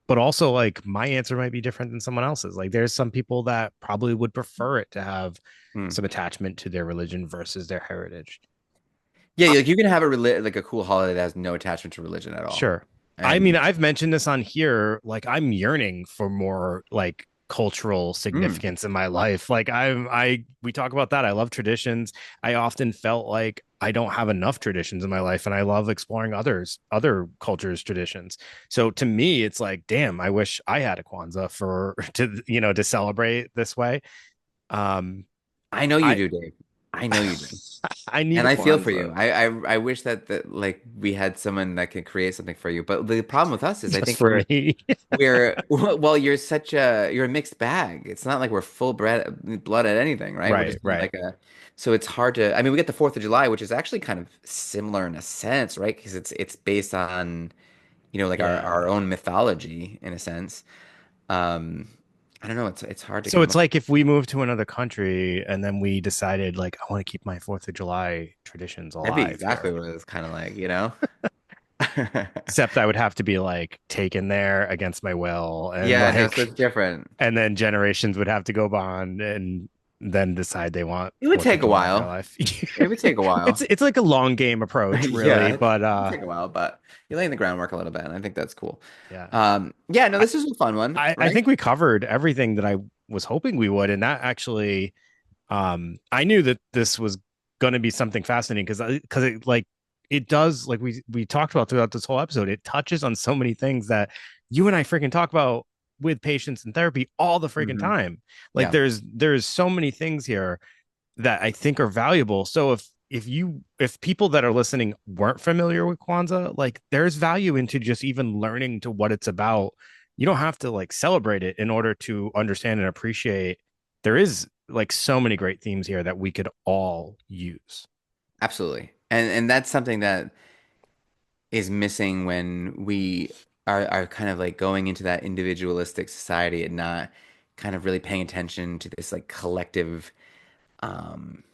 but also like my answer might be different than someone else's. Like there's some people that probably would prefer it to have Hmm. some attachment to their religion versus their heritage. Yeah, Uh, like you can have like a cool holiday that has no attachment to religion at all. sure. I mean, And I've mentioned this on here. Like I'm yearning for more like cultural mm, significance in my life. Like we talk about that. I love traditions. I often felt like I don't have enough traditions in my life and I love exploring other cultures' traditions. So to me, it's like, damn, I wish I had a Kwanzaa for to celebrate this way. Um, I know you I do, Dave. I know you do. I need And a I feel for you. Kwanzaa I wish that like we had someone that could create something for you. But the problem with us is I just think for me. we're well, you're a mixed bag. It's not like we're full blood at anything, right? We're Right, just right. like a so it's hard to I mean we get the 4th of July, which is actually kind of similar in a sense, right? Because it's based on, like our Yeah. own mythology in a sense. Um I don't know, it's hard to So come it's up. like if we moved to another country and then we decided like I want to keep my 4th of July traditions That'd be alive exactly here. what it's kind of like. Except I would have to be like taken there against my will and Yeah, no, so like it's different. and then generations would have to go bond and then decide they want It would 4th of take a July in their while. life. It would take a it's while. it's like a long game approach Yeah, really, it but would take a while, but you're laying the groundwork a little bit, and I think that's cool. yeah. Yeah, no, I, this is a fun one, I right? think we covered everything that I was hoping we would and that actually I knew that this was going to be something fascinating because it like it does like we talked about throughout this whole episode. It touches on so many things that you and I freaking talk about with patients and therapy all the freaking Hmm. time. Like Yeah, there's so many things here that I think are valuable. So if people that are listening weren't familiar with Kwanzaa, like there's value into just even learning to what it's about. You don't have to like celebrate it in order to understand and appreciate. There is like so many great themes here that we could all use. absolutely. And that's something that is missing when we are kind of like going into that individualistic society and not kind of really paying attention to this like collective um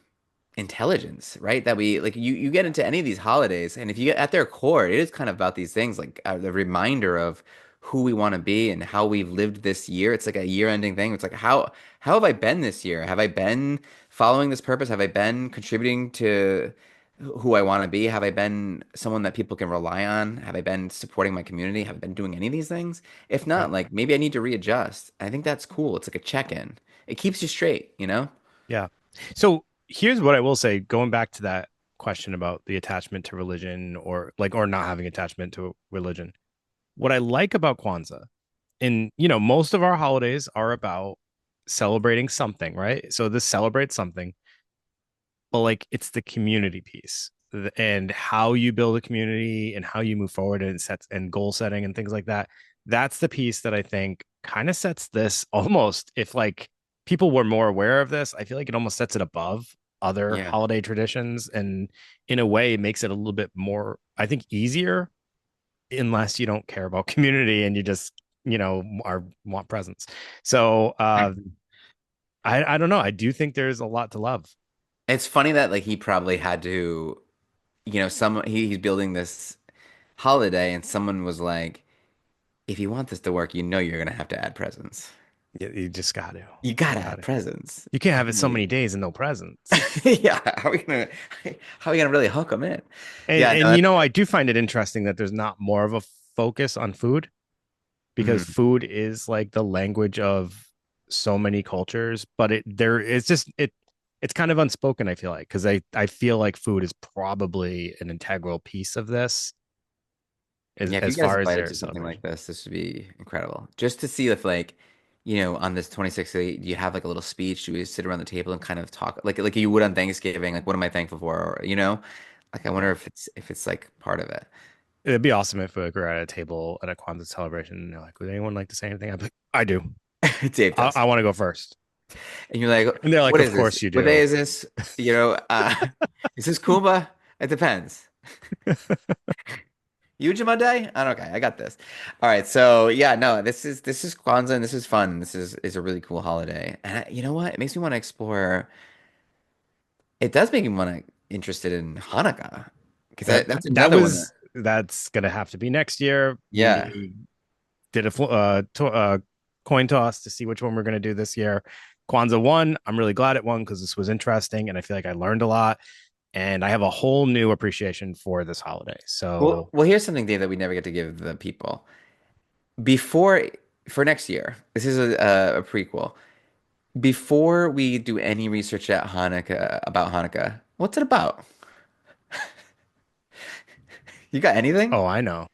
intelligence, right? That we like you get into any of these holidays, and if you get at their core, it is kind of about these things like the reminder of who we want to be and how we've lived this year. It's like a year-ending thing. It's like how have I been this year? Have I been following this purpose? Have I been contributing to who I want to be? Have I been someone that people can rely on? Have I been supporting my community? Have I been doing any of these things? If not, Yep. like maybe I need to readjust. I think that's cool. It's like a check-in. It keeps you straight. Yeah. So here's what I will say, going back to that question about the attachment to religion or not having attachment to religion. What I like about Kwanzaa and most of our holidays are about celebrating something, right? So this celebrates something, but like it's the community piece and how you build a community and how you move forward and sets and goal setting and things like that. That's the piece that I think kind of sets this almost, if like people were more aware of this, I feel like it almost sets it above other Yeah. holiday traditions, and in a way it makes it a little bit more, I think, easier, unless you don't care about community and you just are want presents. So I don't know, I do think there's a lot to love. It's funny that like he probably had to, he's building this holiday and someone was like, if you want this to work, you're gonna have to add presents. You just got to. You You gotta got add to. presents. You can't have it so many days and no presents. Yeah, how are we gonna really hook them in? And Yeah, no, and I do find it interesting that there's not more of a focus on food, because mm. food is like the language of so many cultures, but it's just it's kind of unspoken, I feel like, because I feel like food is probably an integral piece of this Yeah, if you as guys far as invited their to something like celebration. this would be incredible. Just to see if like, on this 26th day, do you have like a little speech? Do we sit around the table and kind of talk like you would on Thanksgiving? Like, what am I thankful for? Or. Like I wonder Yeah. if it's like part of it. It'd be awesome if we were at a table at a Kwanzaa celebration and they're like, would anyone like to say anything? I'd be like, I do. Dave does. I want to go first. And you're like, And they're like, what of is this? course you What day do. is this? You know, uh, is this Kumba? It depends. Ujima Day? I don't, okay, I got this. All right, so yeah, no, this is Kwanzaa and this is fun. This is a really cool holiday. And you know what? It makes me want to explore. It does make me want to interested in Hanukkah because That that's that another one that, was that's gonna have to be next year. yeah. We did a coin toss to see which one we're gonna do this year. Kwanzaa won. I'm really glad it won because this was interesting and I feel like I learned a lot. And I have a whole new appreciation for this holiday. Well, So, well, here's something, Dave, that we never get to give the people before for next year. This is a prequel. Before we do any research at Hanukkah about Hanukkah, what's it about? You got anything? oh, I know.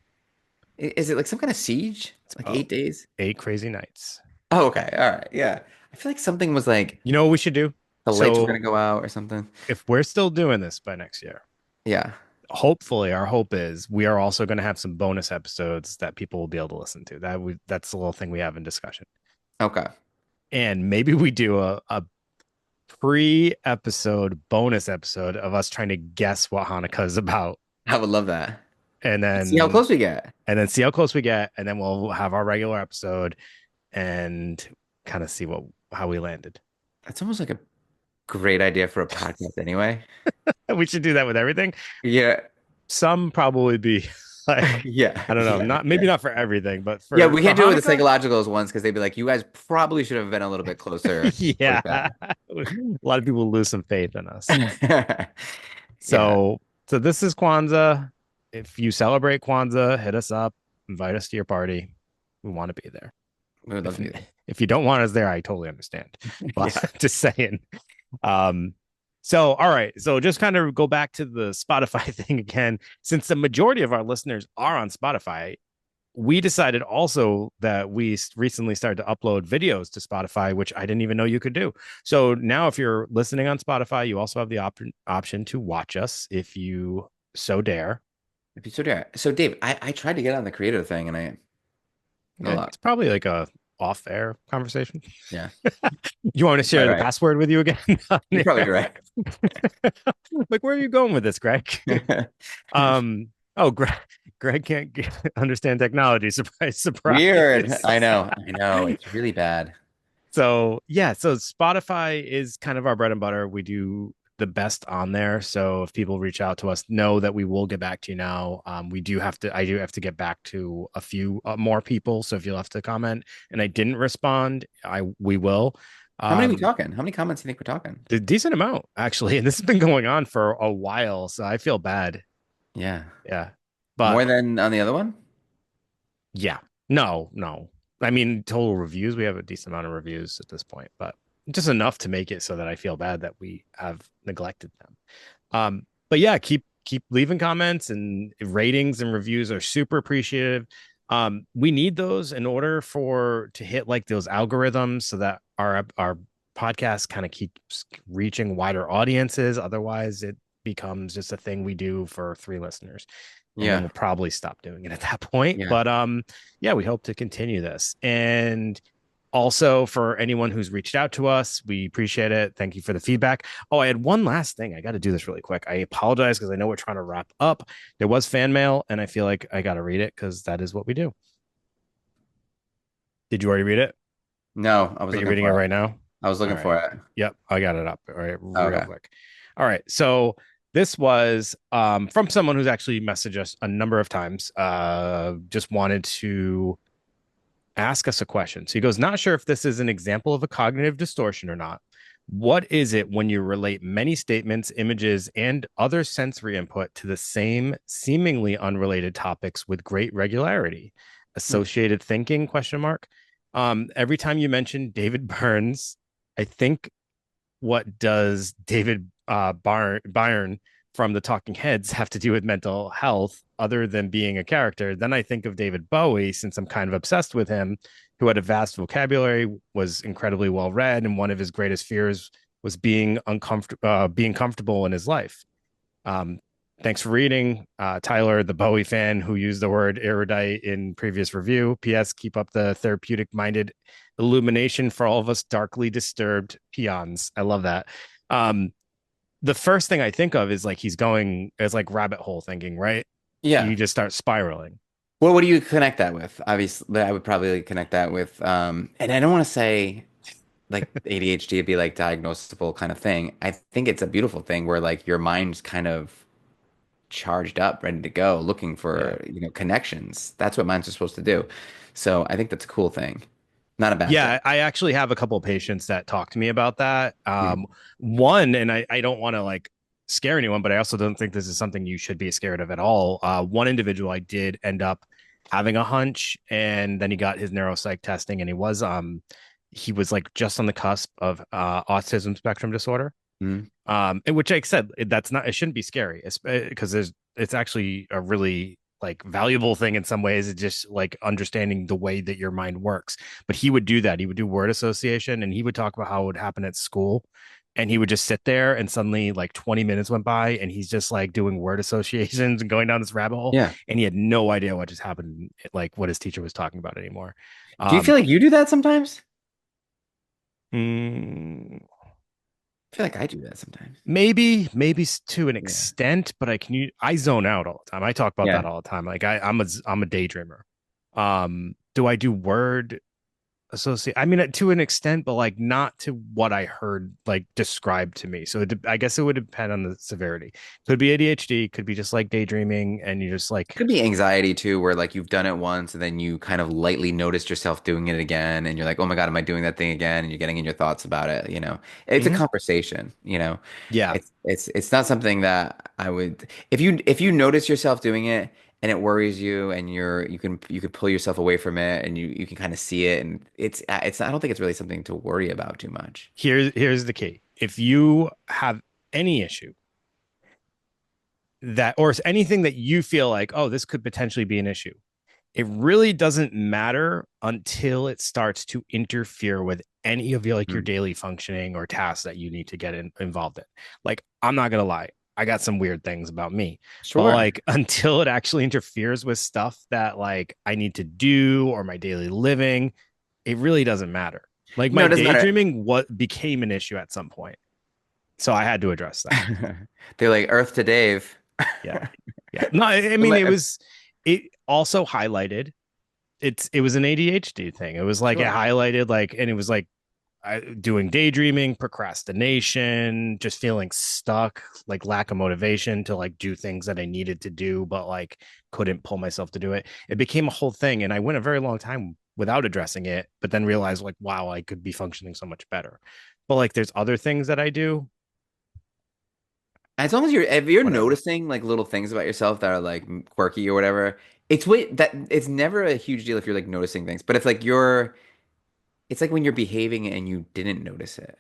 Is it like some kind of siege? It's Like about 8 days? 8 crazy nights. Oh, okay. All right. Yeah. I feel like something was like You know what we should do? the lights were gonna So, go out or something. if we're still doing this by next year, Yeah. hopefully our hope is we are also going to have some bonus episodes that people will be able to listen to. That's the little thing we have in discussion. Okay. And maybe we do a pre-episode bonus episode of us trying to guess what Hanukkah is about, I would love that. and Let's see how then close we get. see how close we get, and then we'll have our regular episode and kind of see what how we landed. That's almost like a great idea for a podcast anyway. We should do that with everything. Yeah. Some probably be like, Yeah. I don't know, Yeah. not maybe Yeah. not for everything, but Yeah, for we can't do it with the Hanukkah. psychologicals ones because they'd be like, you guys probably should have been a little bit closer Yeah. towards that. A lot of people lose some faith in us. Yeah, So this is Kwanzaa. If you celebrate Kwanzaa, hit us up, invite us to your party. We want to be there. we would love If to be there. if you don't want us there, I totally understand. But Yeah. just saying. Um, so all right. So just kind of go back to the Spotify thing again. Since the majority of our listeners are on Spotify, we decided also that we recently started to upload videos to Spotify, which I didn't even know you could do. So now, if you're listening on Spotify, you also have the option to watch us if you so dare. So, yeah. So, Dave, I tried to get on the creator thing and I no luck. It's probably like a off-air conversation. Yeah, You want me to you're probably share the right. password with you again? You're probably right. Like, where are you going with this, Greg? Um. Oh, Greg can't understand technology. Surprise, Weird. surprise. I know. I know. It's really bad. So yeah, so Spotify is kind of our bread and butter. We do the best on there. So if people reach out to us, know that we will get back to you now. I do have to get back to a few more people. So if you'll have to comment and I didn't respond, we will. How many are we Um, talking? How many comments do you think we're talking? a decent amount actually, and this has been going on for a while, so I feel bad. Yeah. Yeah, More but than on the other one? yeah, no. I mean, total reviews, we have a decent amount of reviews at this point, but just enough to make it so that I feel bad that we have neglected them. But yeah, keep leaving comments, and ratings and reviews are super appreciative. We need those in order for to hit like those algorithms so that our podcast kind of keeps reaching wider audiences. Otherwise, it becomes just a thing we do for three listeners. And then Yeah. we'll probably stop doing it at that point. Yeah. But yeah, we hope to continue this. And also for anyone who's reached out to us, we appreciate it. Thank you for the feedback. Oh, I had one last thing. I got to do this really quick. I apologize because I know we're trying to wrap up. There was fan mail, and I feel like I got to read it because that is what we do. Did you already read it? No, I was Are you looking reading it for it. right now? I was All looking right. for it. Yep, I got it up. All right, real Okay. quick. All right. So this was from someone who's actually messaged us a number of times. Just wanted to ask us a question. So he goes, not sure if this is an example of a cognitive distortion or not. What is it when you relate many statements, images, and other sensory input to the same seemingly unrelated topics with great regularity? Hmm. Associated thinking, question mark. Every time you mention David Burns, I think what does David Byrne from the Talking Heads have to do with mental health other than being a character? Then I think of David Bowie, since I'm kind of obsessed with him, who had a vast vocabulary, was incredibly well read, and one of his greatest fears was being comfortable in his life. Um, Thanks for reading, Tyler, the Bowie fan who used the word erudite in previous review. P.S. Keep up the therapeutic-minded illumination for all of us darkly disturbed peons. I love that. Um, the first thing I think of is like he's going as like rabbit hole thinking, right? Yeah. You just start spiraling. Well, what do you connect that with? Obviously, I would probably connect that with, and I don't want to say like ADHD would be like diagnosable kind of thing. I think it's a beautiful thing where like your mind's kind of charged up, ready to go, looking Yeah. for, connections. That's what minds are supposed to do. So I think that's a cool thing, not a bad thing. Yeah, I actually have a couple of patients that talk to me about that. Mhm. One, and I don't want to like scare anyone, but I also don't think this is something you should be scared of at all. One individual I did end up having a hunch, and then he got his neuropsych testing, and he was like just on the cusp of autism spectrum disorder. Mhm. And which like I said, that's not, it shouldn't be scary because it's actually a really like valuable thing in some ways. It's just like understanding the way that your mind works. But he would do that. He would do word association, and he would talk about how it would happen at school. And he would just sit there, and suddenly like 20 minutes went by, and he's just like doing word associations and going down this rabbit hole. Yeah. And he had no idea what just happened, like what his teacher was talking about anymore. Do you Um, feel like you do that sometimes? mm, I feel like I do that sometimes. maybe to an Yeah. extent, but I zone out all the time. I talk about that Yeah. all the time. Like I'm a daydreamer. Do I do word associate? I mean, to an extent, but like not to what I heard like described to me. So I guess it would depend on the severity. Could be ADHD, could be just like daydreaming, and you just like, Could be anxiety too, where like you've done it once and then you kind of lightly noticed yourself doing it again, and you're like, oh my God, am I doing that thing again? And you're getting in your thoughts about it. It's a mhm. conversation. Yeah. It's not something that I would if you notice yourself doing it and it worries you and you could pull yourself away from it and you can kind of see it, and it's I don't think it's really something to worry about too much. Here's the key. If you have any issue that, or anything that you feel like, oh, this could potentially be an issue, it really doesn't matter until it starts to interfere with any of your like your Mm. daily functioning or tasks that you need to get involved in. Like, I'm not gonna lie, I got some weird things about me, but Sure. like until it actually interferes with stuff that like I need to do or my daily living, it really doesn't matter. Like No, my it doesn't matter. daydreaming, what became an issue at some point, so I had to address that. They're like Earth to Dave. Yeah, yeah. No, I mean Let- it also highlighted it was an ADHD thing. It was like it Sure. highlighted like, and it was like doing daydreaming, procrastination, just feeling stuck, like lack of motivation to like do things that I needed to do, but like couldn't pull myself to do it. It became a whole thing, and I went a very long time without addressing it, but then realized like, wow, I could be functioning so much better. But like, there's other things that I do, As long as if you're whatever. noticing like little things about yourself that are like quirky or whatever, it's never a huge deal if you're like noticing things. But it's like when you're behaving and you didn't notice it.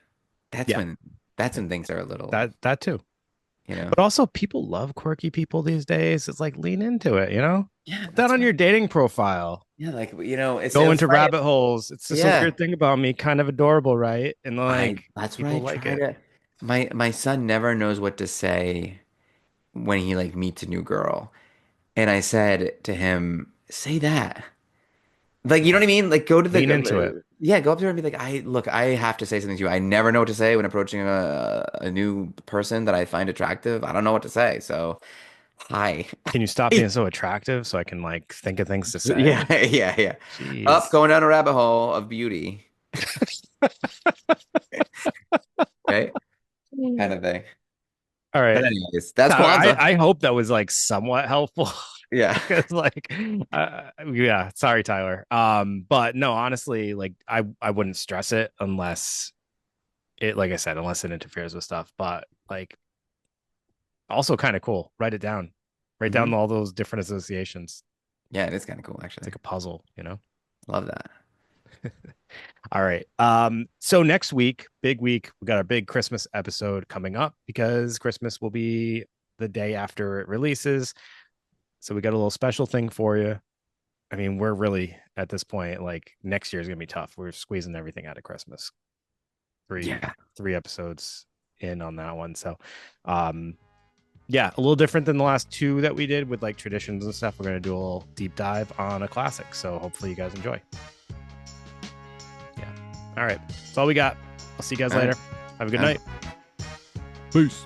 That's Yeah, when that's when things are a little, that too. you know? But also, people love quirky people these days. It's like lean into it, you know? Yeah, Put that that's on your right. dating profile. Yeah, like it's it Go was into funny. rabbit holes. It's just a Yeah. weird thing about me, kind of adorable, right? And like That's what I people like try it. to my son never knows what to say when he like meets a new girl. And I said to him, say that. Like, you know Yeah. what I mean? Like, go to Lean into it. the, yeah, go up to her and be like, I have to say something to you. I never know what to say when approaching a new person that I find attractive. I don't know what to say. So, hi. Can you stop being so attractive so I can like think of things to Yeah, say? yeah, yeah. Up, Jeez. going down a rabbit hole of beauty, right? Kind of thing. All But right. anyways, that's Tyler, Kwanzaa. I hope that was like somewhat helpful. Yeah. Because like yeah, sorry, Tyler. But no, honestly, like I wouldn't stress it unless it, like I said, unless it interferes with stuff. But like also kind of cool. Write it down. Write down Hmm. all those different associations. Yeah, it is kind of cool, It's actually. like a puzzle, you know? Love that. All right. So next week, big week, we got our big Christmas episode coming up because Christmas will be the day after it releases. So we got a little special thing for you. I mean, we're really at this point, like next year is gonna be tough. We're squeezing everything out of Christmas. Three Yeah. three episodes in on that one. So um yeah, a little different than the last two that we did with like traditions and stuff. We're gonna do a little deep dive on a classic. So hopefully you guys enjoy. Yeah. All right. That's all we got. I'll see you guys All right. later. Have a good All right. night. Peace.